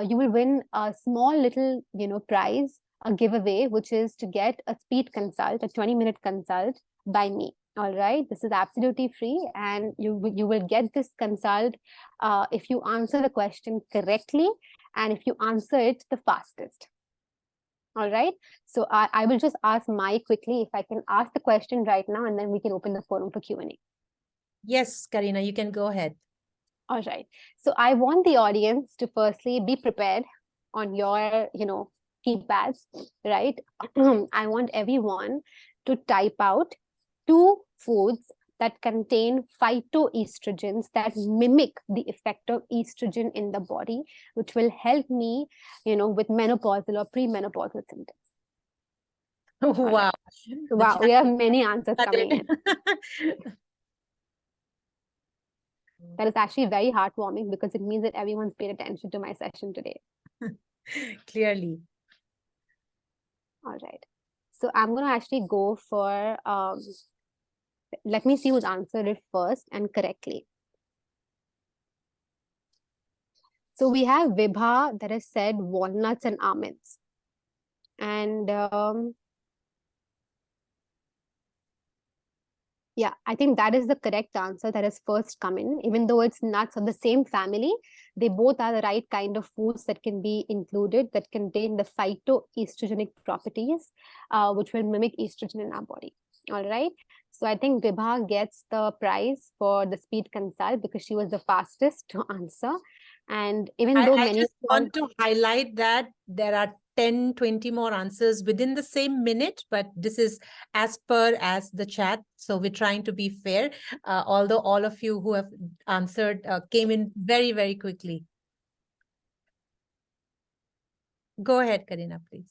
You will win a small little, prize, a giveaway, which is to get a speed consult, a 20-minute consult by me. All right, this is absolutely free, and you will get this consult if you answer the question correctly and if you answer it the fastest. All right, so I will just ask Mike quickly if I can ask the question right now, and then we can open the forum for Q&A.
Yes, Karina, you can go ahead.
All right, so I want the audience to firstly be prepared on your keypads, right? I want everyone to type out 2 foods that contain phytoestrogens that mimic the effect of estrogen in the body, which will help me, with menopausal or premenopausal symptoms.
Wow.
Right. Wow, we have many answers coming in. That is actually very heartwarming, because it means that everyone's paid attention to my session today.
Clearly.
All right. So I'm going to actually go for, let me see who's answered it first and correctly. So we have Vibha that has said walnuts and almonds. And yeah, I think that is the correct answer that has first come in. Even though it's nuts of the same family, they both are the right kind of foods that can be included, that contain the phytoestrogenic properties, which will mimic estrogen in our body. All right. So I think Vibha gets the prize for the speed consult because she was the fastest to answer. And even though
I just want to highlight that there are 10, 20 more answers within the same minute, but this is as per as the chat. So we're trying to be fair, although all of you who have answered came in very, very quickly. Go ahead, Karina, please.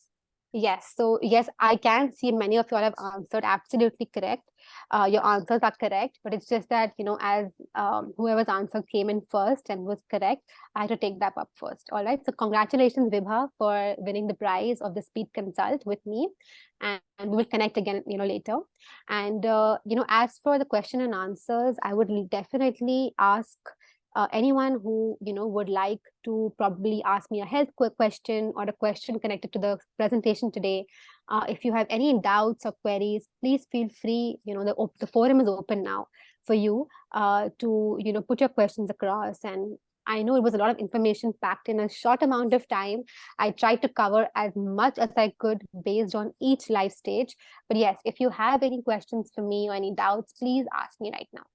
Yes. So yes, I can see many of you all have answered absolutely correct. Your answers are correct, but it's just that, as whoever's answer came in first and was correct, I had to take that up first. All right. So congratulations, Vibha, for winning the prize of the speed consult with me. And we will connect again, later. And, as for the question and answers, I would definitely ask anyone who would like to probably ask me a health question or a question connected to the presentation today. If you have any doubts or queries, please feel free. The forum is open now for you to put your questions across. And I know it was a lot of information packed in a short amount of time. I tried to cover as much as I could based on each live stage. But yes, if you have any questions for me or any doubts, please ask me right now.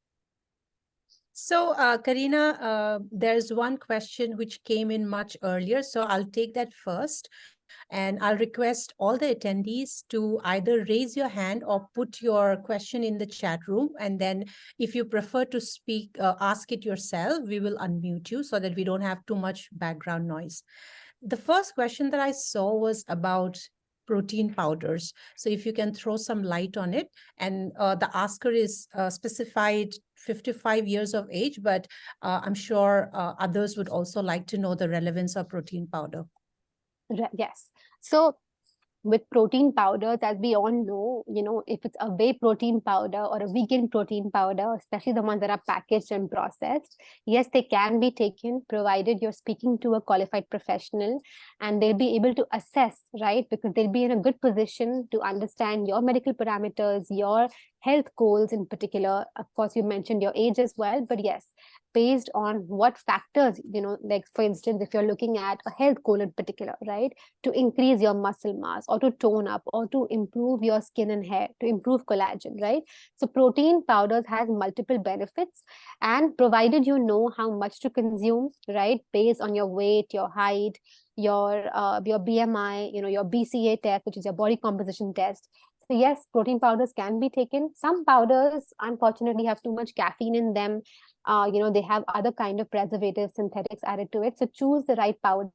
So, Karina, there's one question which came in much earlier, so I'll take that first. And I'll request all the attendees to either raise your hand or put your question in the chat room. And then if you prefer to speak, ask it yourself, we will unmute you so that we don't have too much background noise. The first question that I saw was about protein powders. So if you can throw some light on it, and the asker is specified 55 years of age, but I'm sure others would also like to know the relevance of protein powder.
Yes. So with protein powders, as we all know, if it's a whey protein powder or a vegan protein powder, especially the ones that are packaged and processed, yes, they can be taken provided you're speaking to a qualified professional, and they'll be able to assess, right? Because they'll be in a good position to understand your medical parameters, your health goals in particular. Of course, you mentioned your age as well, but yes, based on what factors, like for instance, if you're looking at a health goal in particular, right? To increase your muscle mass or to tone up or to improve your skin and hair, to improve collagen, right? So protein powders has multiple benefits, and provided you know how much to consume, right, based on your weight, your height, your BMI, your BCA test, which is your body composition test. So yes, protein powders can be taken. Some powders unfortunately have too much caffeine in them. They have other kind of preservatives, synthetics added to it. So choose the right powder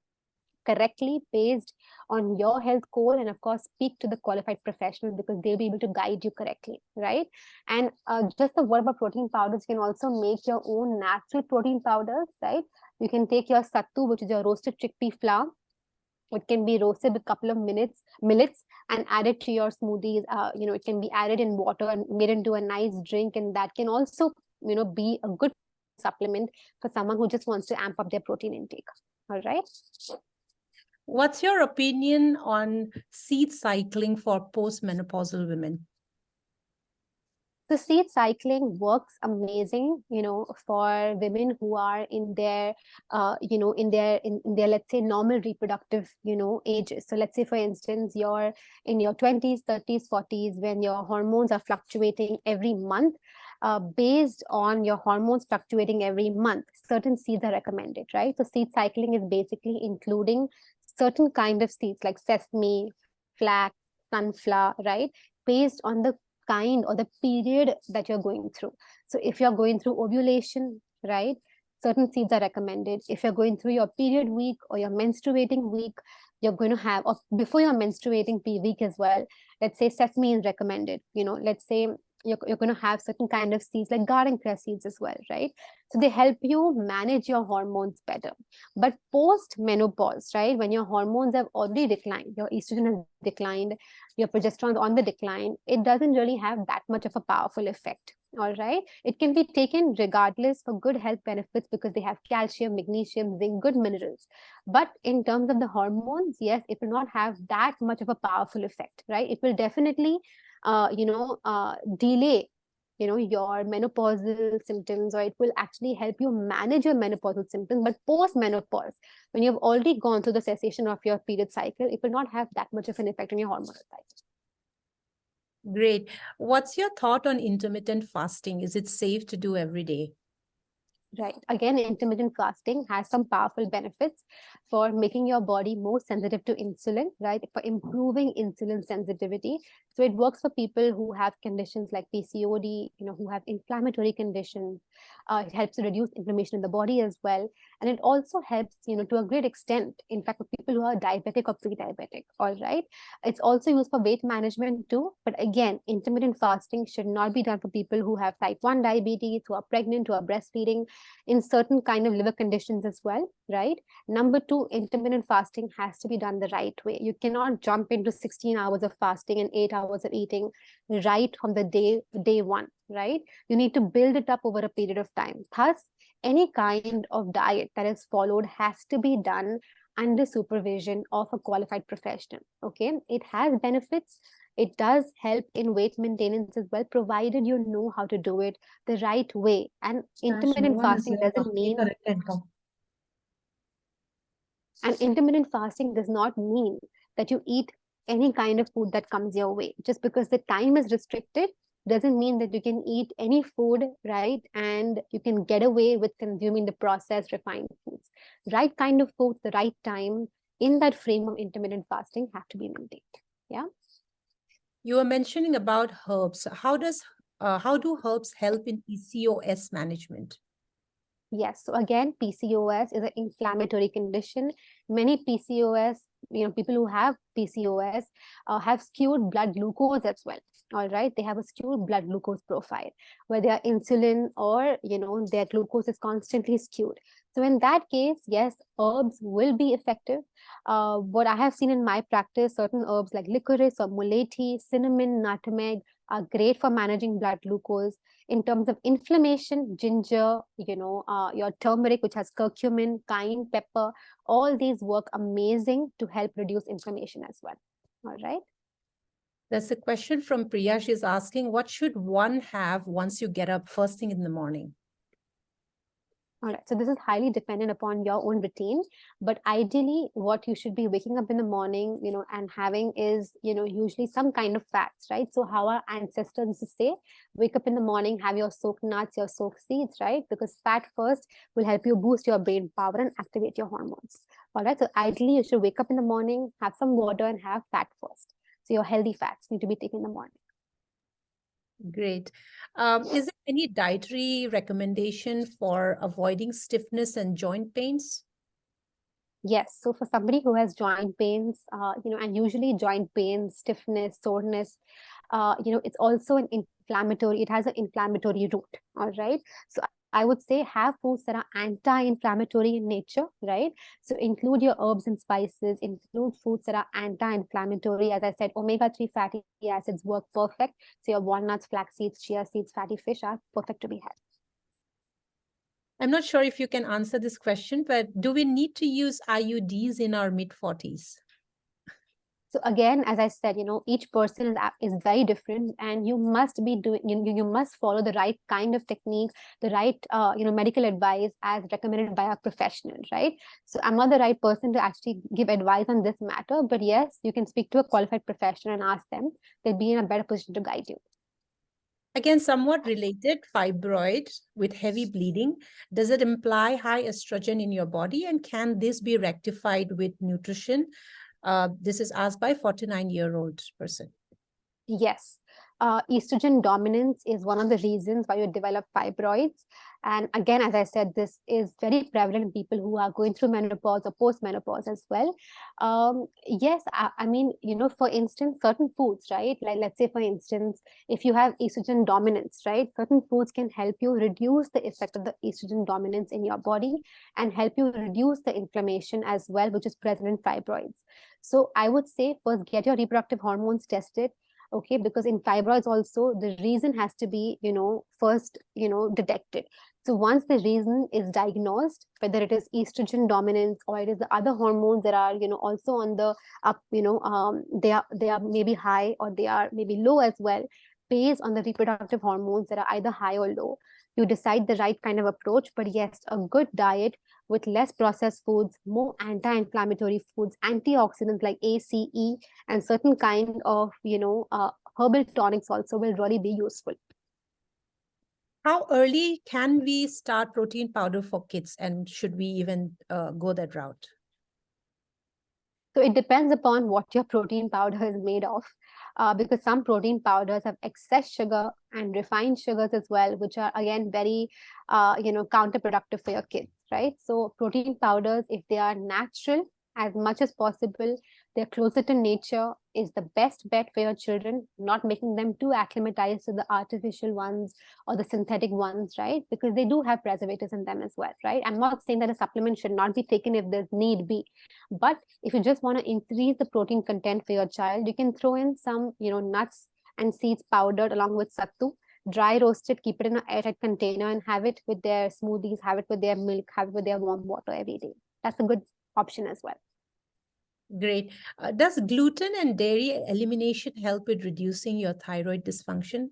correctly based on your health goal, and of course speak to the qualified professional because they'll be able to guide you correctly, right? And just the word about protein powders, you can also make your own natural protein powders, right? You can take your sattu, which is your roasted chickpea flour. It can be roasted with a couple of millets and added to your smoothies. It can be added in water and made into a nice drink, and that can also be a good supplement for someone who just wants to amp up their protein intake. All right.
What's your opinion on seed cycling for postmenopausal women?
So seed cycling works amazing, for women who are in their, in their, let's say, normal reproductive, ages. So let's say, for instance, you're in your 20s, 30s, 40s, when your hormones are fluctuating every month. Based on your hormones fluctuating every month, certain seeds are recommended, right? So seed cycling is basically including certain kind of seeds like sesame, flax, sunflower, right? Based on the kind or the period that you're going through. So if you're going through ovulation, right, certain seeds are recommended. If you're going through your period week or your menstruating week, you're going to have, or before your menstruating week as well, let's say sesame is recommended. Let's say you're going to have certain kind of seeds like garden cress seeds as well, right? So they help you manage your hormones better. But post menopause, right, when your hormones have already declined, your estrogen has declined, your progesterone is on the decline, it doesn't really have that much of a powerful effect. All right, it can be taken regardless for good health benefits because they have calcium, magnesium, zinc, good minerals. But in terms of the hormones, yes, it will not have that much of a powerful effect, right? It will definitely delay your menopausal symptoms, or it will actually help you manage your menopausal symptoms. But post menopause, when you've already gone through the cessation of your period cycle, it will not have that much of an effect on your hormonal cycle.
Great. What's your thought on intermittent fasting? Is it safe to do every day?
Right. Again, intermittent fasting has some powerful benefits for making your body more sensitive to insulin, right? For improving insulin sensitivity. So it works for people who have conditions like PCOD, who have inflammatory conditions. It helps to reduce inflammation in the body as well. And it also helps, to a great extent, in fact, for people who are diabetic or pre-diabetic, all right? It's also used for weight management too. But again, intermittent fasting should not be done for people who have type 1 diabetes, who are pregnant, who are breastfeeding, in certain kind of liver conditions as well, right? Number two, intermittent fasting has to be done the right way. You cannot jump into 16 hours of fasting and 8 hours of eating right from the day one, right? You need to build it up over a period of time. Thus, any kind of diet that is followed has to be done under supervision of a qualified professional. Okay, it has benefits. It does help in weight maintenance as well, provided you know how to do it the right way. And intermittent fasting doesn't mean, and intermittent fasting does not mean that you eat any kind of food that comes your way. Just because the time is restricted doesn't mean that you can eat any food, right? And you can get away with consuming the processed refined foods. Right kind of foods, the right time in that frame of intermittent fasting have to be maintained. Yeah.
You were mentioning about herbs. How do herbs help in PCOS management?
Yes. So again, PCOS is an inflammatory condition. Many PCOS, people who have PCOS have skewed blood glucose as well. All right. They have a skewed blood glucose profile where their insulin or, their glucose is constantly skewed. So in that case, yes, herbs will be effective. What I have seen in my practice, certain herbs like licorice or mulethi, cinnamon, nutmeg are great for managing blood glucose. In terms of inflammation, ginger, your turmeric, which has curcumin, cayenne pepper, all these work amazing to help reduce inflammation as well. All right.
That's a question from Priya. She's asking, what should one have once you get up first thing in the morning?
All right. So this is highly dependent upon your own routine, but ideally what you should be waking up in the morning, and having is, usually some kind of fats, right? So how our ancestors used to say, wake up in the morning, have your soaked nuts, your soaked seeds, right? Because fat first will help you boost your brain power and activate your hormones. All right. So ideally you should wake up in the morning, have some water and have fat first. So your healthy fats need to be taken in the morning.
Great. Is there any dietary recommendation for avoiding stiffness and joint pains?
Yes. So for somebody who has joint pains, and usually joint pains, stiffness, soreness, it's also it has an inflammatory root. All right. So I would say have foods that are anti-inflammatory in nature, right? So include your herbs and spices, include foods that are anti-inflammatory. As I said, omega-3 fatty acids work perfect. So your walnuts, flax seeds, chia seeds, fatty fish are perfect to be had.
I'm not sure if you can answer this question, but do we need to use IUDs in our mid-40s?
So again, as I said, each person is very different, and you must be doing, you must follow the right kind of technique, the right, medical advice as recommended by a professional, right? So I'm not the right person to actually give advice on this matter, but yes, you can speak to a qualified professional and ask them. They'll be in a better position to guide you.
Again, somewhat related, fibroid with heavy bleeding. Does it imply high estrogen in your body? And can this be rectified with nutrition? This is asked by a 49-year-old person.
Yes. Estrogen dominance is one of the reasons why you develop fibroids. And again, as I said, this is very prevalent in people who are going through menopause or post-menopause as well. Yes, I mean, for instance, certain foods, right? Like, let's say, for instance, if you have estrogen dominance, right? Certain foods can help you reduce the effect of the estrogen dominance in your body and help you reduce the inflammation as well, which is present in fibroids. So I would say first get your reproductive hormones tested. Okay, because in fibroids also the reason has to be first detected. So once the reason is diagnosed, whether it is estrogen dominance or it is the other hormones that are also on the up, they are maybe high or they are maybe low as well, based on the reproductive hormones that are either high or low, you decide the right kind of approach. But yes, a good diet with less processed foods, more anti-inflammatory foods, antioxidants like ACE, and certain kind of herbal tonics also will really be useful.
How early can we start protein powder for kids, and should we even go that route?
So it depends upon what your protein powder is made of, because some protein powders have excess sugar and refined sugars as well, which are again very counterproductive for your kids, right? So protein powders, if they are natural as much as possible, they're closer to nature, is the best bet for your children, not making them too acclimatized to the artificial ones or the synthetic ones, right? Because they do have preservatives in them as well, right? I'm not saying that a supplement should not be taken if there's need be, but if you just want to increase the protein content for your child, you can throw in some nuts and seeds powdered along with sattu, dry roast it, keep it in an airtight container, and have it with their smoothies, have it with their milk, have it with their warm water every day. That's a good option as well.
Great. Does gluten and dairy elimination help with reducing your thyroid dysfunction?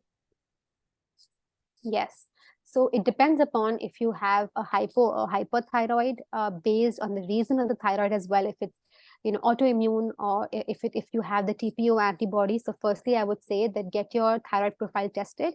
Yes. So it depends upon if you have a hypo or hyperthyroid, based on the reason of the thyroid as well. If it's autoimmune, or if you have the TPO antibodies. So firstly, I would say that get your thyroid profile tested,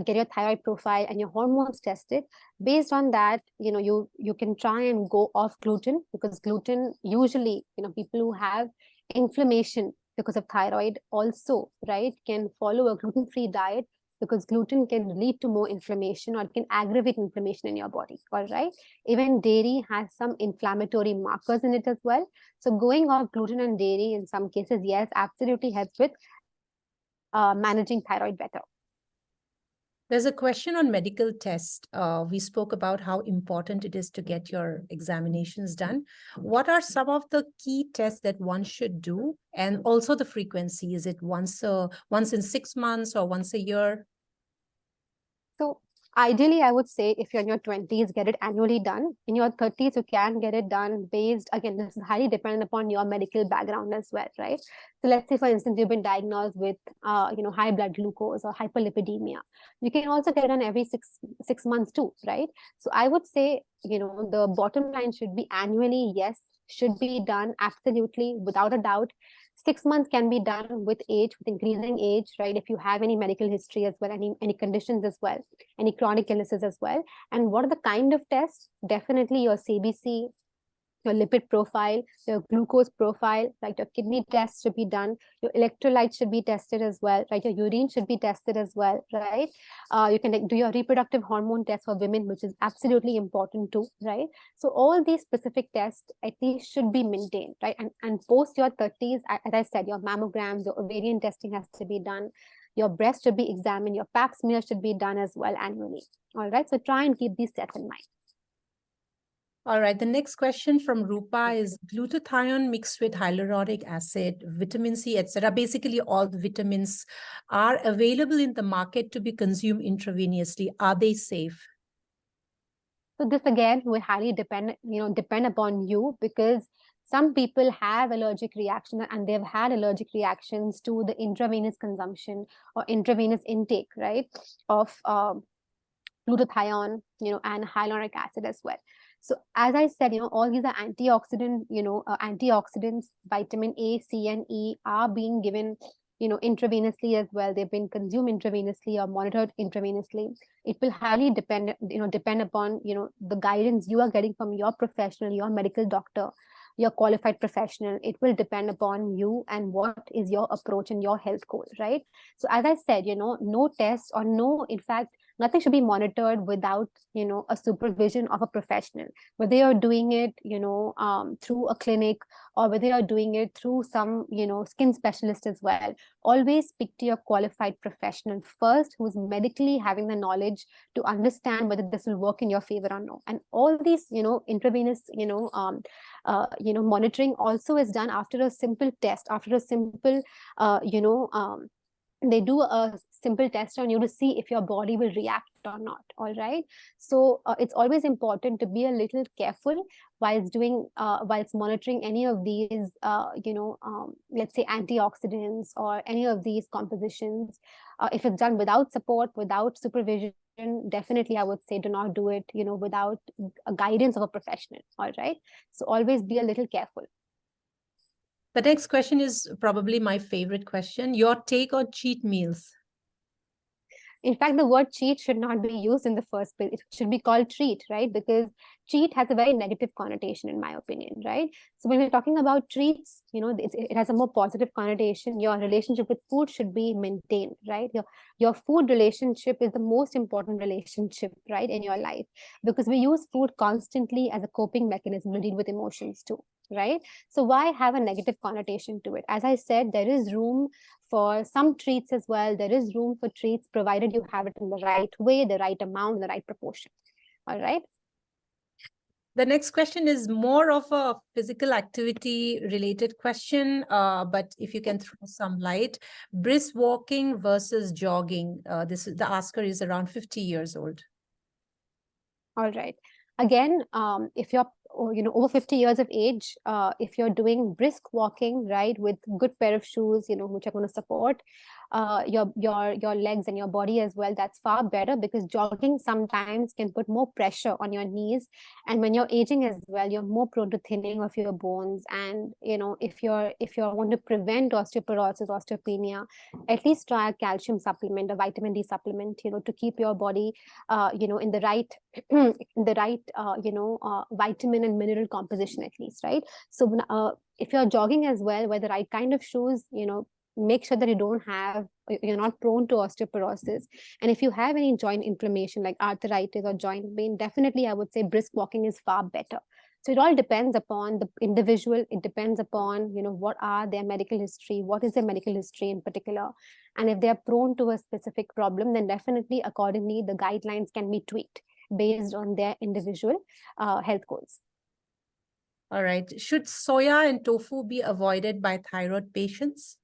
get your thyroid profile and your hormones tested. Based on that, you can try and go off gluten, because gluten usually people who have inflammation because of thyroid also, right, can follow a gluten-free diet because gluten can lead to more inflammation, or it can aggravate inflammation in your body. All right. Even dairy has some inflammatory markers in it as well. So going off gluten and dairy in some cases, yes, absolutely helps with managing thyroid better.
There's a question on medical tests. We spoke about how important it is to get your examinations done. What are some of the key tests that one should do, and also the frequency? Is it once in 6 months or once a year?
So ideally, I would say if you're in your 20s, get it annually done. In your 30s, you can get it done based, again, this is highly dependent upon your medical background as well, right? So let's say, for instance, you've been diagnosed with, high blood glucose or hyperlipidemia. You can also get it done every six months too, right? So I would say, the bottom line should be annually, yes, should be done absolutely without a doubt. 6 months can be done with age, with increasing age, right? If you have any medical history as well, any conditions as well, any chronic illnesses as well. And what are the kind of tests? Definitely your CBC, your lipid profile, your glucose profile, right? Your kidney test should be done. Your electrolytes should be tested as well, right? Your urine should be tested as well, right? You can do your reproductive hormone test for women, which is absolutely important too, right? So all these specific tests at least should be maintained, right? And post your 30s, as I said, your mammograms, your ovarian testing has to be done. Your breast should be examined. Your pap smear should be done as well annually. All right. So try and keep these tests in mind.
All right, the next question from Rupa is glutathione mixed with hyaluronic acid, vitamin C, etc. Basically, all the vitamins are available in the market to be consumed intravenously. Are they safe?
So this again will highly depend upon you, because some people have allergic reaction and they've had allergic reactions to the intravenous consumption or intravenous intake, right, of glutathione, and hyaluronic acid as well. So as I said, all these are antioxidants, vitamin A, C, and E are being given, intravenously as well. They've been consumed intravenously or monitored intravenously. It will highly depend upon, the guidance you are getting from your professional, your medical doctor, your qualified professional. It will depend upon you and what is your approach and your health goal, right? So as I said, no tests or no, in fact, nothing should be monitored without, a supervision of a professional, whether you're doing it, through a clinic, or whether you're doing it through some, skin specialist as well. Always speak to your qualified professional first, who's medically having the knowledge to understand whether this will work in your favor or no. And all these, intravenous, monitoring also is done after a simple test, after a simple, they do a simple test on you to see if your body will react or not. All right. So it's always important to be a little careful whilst monitoring any of these, let's say antioxidants or any of these compositions. If it's done without support, without supervision, definitely I would say do not do it, without a guidance of a professional. All right. So always be a little careful.
The next question is probably my favorite question. Your take on cheat meals.
In fact, the word cheat should not be used in the first place. It should be called treat, right? Because cheat has a very negative connotation, in my opinion, right? So when we're talking about treats, it has a more positive connotation. Your relationship with food should be maintained, right? Your food relationship is the most important relationship, right, in your life, because we use food constantly as a coping mechanism to deal with emotions too, right? So why have a negative connotation to it? As I said, there is room for some treats as well. There is room for treats provided you have it in the right way, the right amount, the right proportion. All right.
The next question is more of a physical activity related question, but if you can throw some light. Brisk walking versus jogging. The asker is around 50 years old.
All right. Again, if you're over 50 years of age, if you're doing brisk walking, right, with good pair of shoes, which are going to support your legs and your body as well, that's far better, because jogging sometimes can put more pressure on your knees, and when you're aging as well, you're more prone to thinning of your bones. And if you want to prevent osteoporosis, osteopenia, at least try a calcium supplement, a vitamin D supplement, to keep your body in the right vitamin and mineral composition, at least, right? So if you're jogging as well, wear the right kind of shoes, make sure that you're not prone to osteoporosis. And if you have any joint inflammation like arthritis or joint pain, definitely I would say brisk walking is far better. So it all depends upon the individual. It depends upon, what are their medical history, what is their medical history in particular. And if they're prone to a specific problem, then definitely accordingly, the guidelines can be tweaked based on their individual health goals.
All right. Should soya and tofu be avoided by thyroid patients?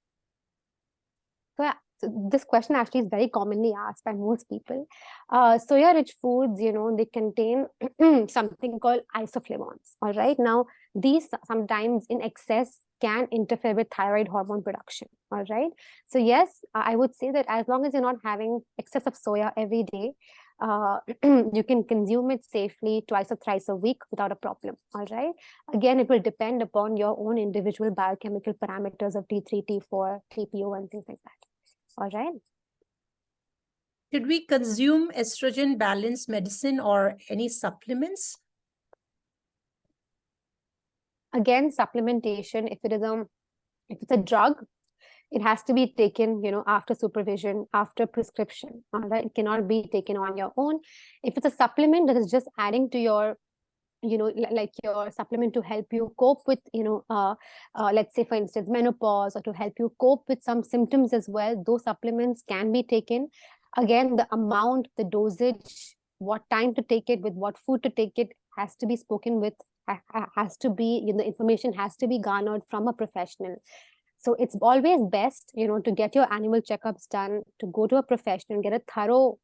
So, yeah, so this question actually is very commonly asked by most people. Soya-rich foods, they contain something called isoflavones. All right. Now, these sometimes in excess can interfere with thyroid hormone production. All right. So, yes, I would say that as long as you're not having excess of soya every day, you can consume it safely twice or thrice a week without a problem. All right. Again, it will depend upon your own individual biochemical parameters of T3, T4, TPO, and things like that. All right.
Should we consume estrogen balance medicine or any supplements?
Again, supplementation, if it's a drug, it has to be taken, after supervision, after prescription. All right. It cannot be taken on your own. If it's a supplement that is just adding to your, like your supplement to help you cope with, let's say, for instance, menopause, or to help you cope with some symptoms as well, those supplements can be taken. Again, the amount, the dosage, what time to take it, with what food to take it, has to be spoken with, has to be, information has to be garnered from a professional. So it's always best, to get your annual checkups done, to go to a professional, get a thorough,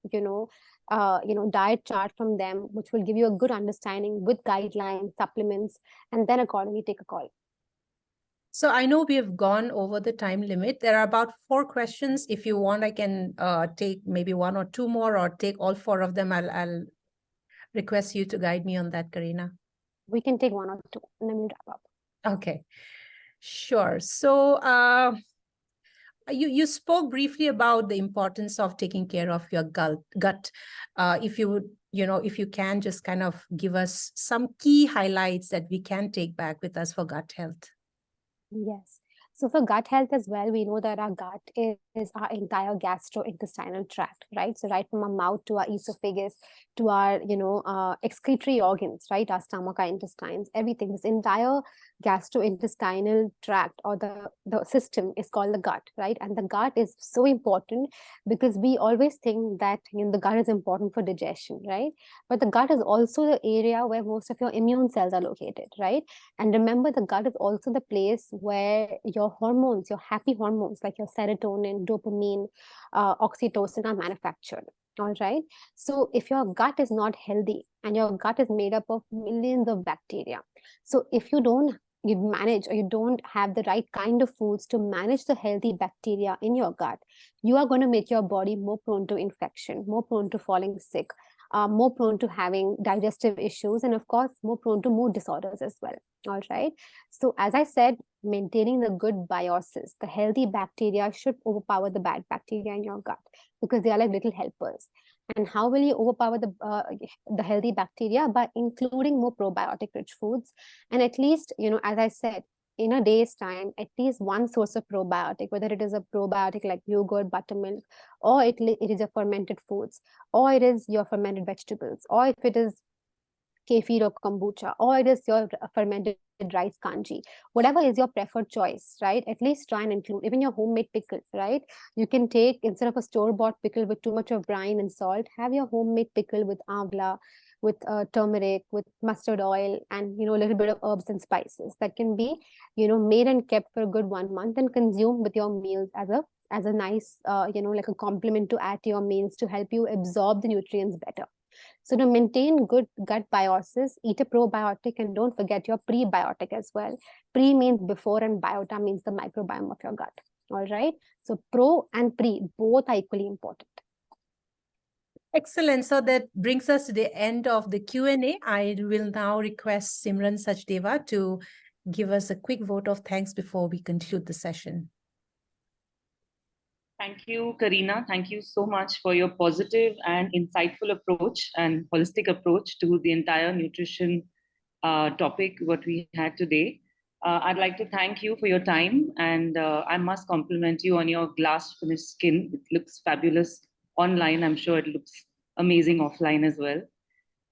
diet chart from them, which will give you a good understanding with guidelines, supplements, and then accordingly take a call.
So I know we have gone over the time limit. There are about 4 questions. If you want, I can take maybe 1 or 2 more, or take all 4 of them. I'll request you to guide me on that, Karina.
We can take 1 or 2, and then we'll wrap up.
Okay, sure. So you spoke briefly about the importance of taking care of your gut. If you would, if you can just kind of give us some key highlights that we can take back with us for gut health.
Yes. So for gut health as well, we know that our gut is our entire gastrointestinal tract, right? So right from our mouth to our esophagus to our, excretory organs, right? Our stomach, our intestines, everything. This entire gastrointestinal tract, or the system, is called the gut, right? And the gut is so important because we always think that, the gut is important for digestion, right? But the gut is also the area where most of your immune cells are located, right? And remember, the gut is also the place where your hormones, your happy hormones like your serotonin, dopamine, oxytocin are manufactured. All right. So if your gut is not healthy, and your gut is made up of millions of bacteria, so if you don't manage, or you don't have the right kind of foods to manage the healthy bacteria in your gut, you are going to make your body more prone to infection, more prone to falling sick, more prone to having digestive issues, and of course, more prone to mood disorders as well. All right. So as I said, maintaining the good biosis, the healthy bacteria should overpower the bad bacteria in your gut, because they are like little helpers. And how will you overpower the healthy bacteria? By including more probiotic rich foods, and at least, as I said, in a day's time, at least one source of probiotic, whether it is a probiotic like yogurt, buttermilk, or it is your fermented foods, or it is your fermented vegetables, or if it is kefir or kombucha, or it is your fermented rice kanji, whatever is your preferred choice, right? At least try and include even your homemade pickle, right? You can take, instead of a store-bought pickle with too much of brine and salt, have your homemade pickle with amla, with turmeric, with mustard oil, and a little bit of herbs and spices that can be made and kept for a good 1 month, and consumed with your meals as a nice like a complement to add to your meals, to help you absorb the nutrients better. So to maintain good gut biosis, eat a probiotic, and don't forget your prebiotic as well. Pre means before, and biota means the microbiome of your gut. All right. So pro and pre, both are equally important.
Excellent. So that brings us to the end of the Q&A. I will now request Simran Sachdeva to give us a quick vote of thanks before we conclude the session.
Thank you, Karina. Thank you so much for your positive and insightful approach and holistic approach to the entire nutrition topic what we had today. I'd like to thank you for your time, and I must compliment you on your glass finished skin. It looks fabulous online. I'm sure it looks amazing offline as well.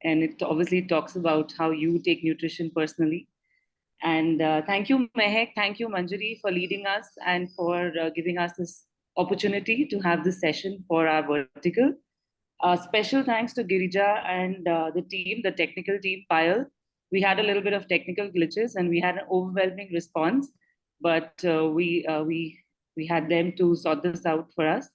And it obviously talks about how you take nutrition personally. And thank you, Mehek. Thank you, Manjari, for leading us and for giving us this opportunity to have this session for our vertical. Special thanks to Girija and the team, the technical team, Payal. We had a little bit of technical glitches and we had an overwhelming response, but we had them to sort this out for us.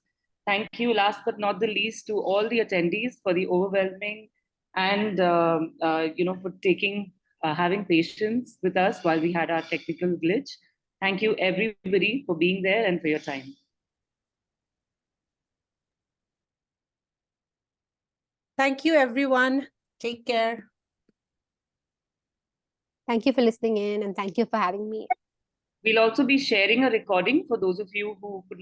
Thank you, last but not the least, to all the attendees for the overwhelming and for taking having patience with us while we had our technical glitch. Thank you, everybody, for being there and for your time.
Thank you, everyone. Take care.
Thank you for listening in and thank you for having me.
We'll also be sharing a recording for those of you who could not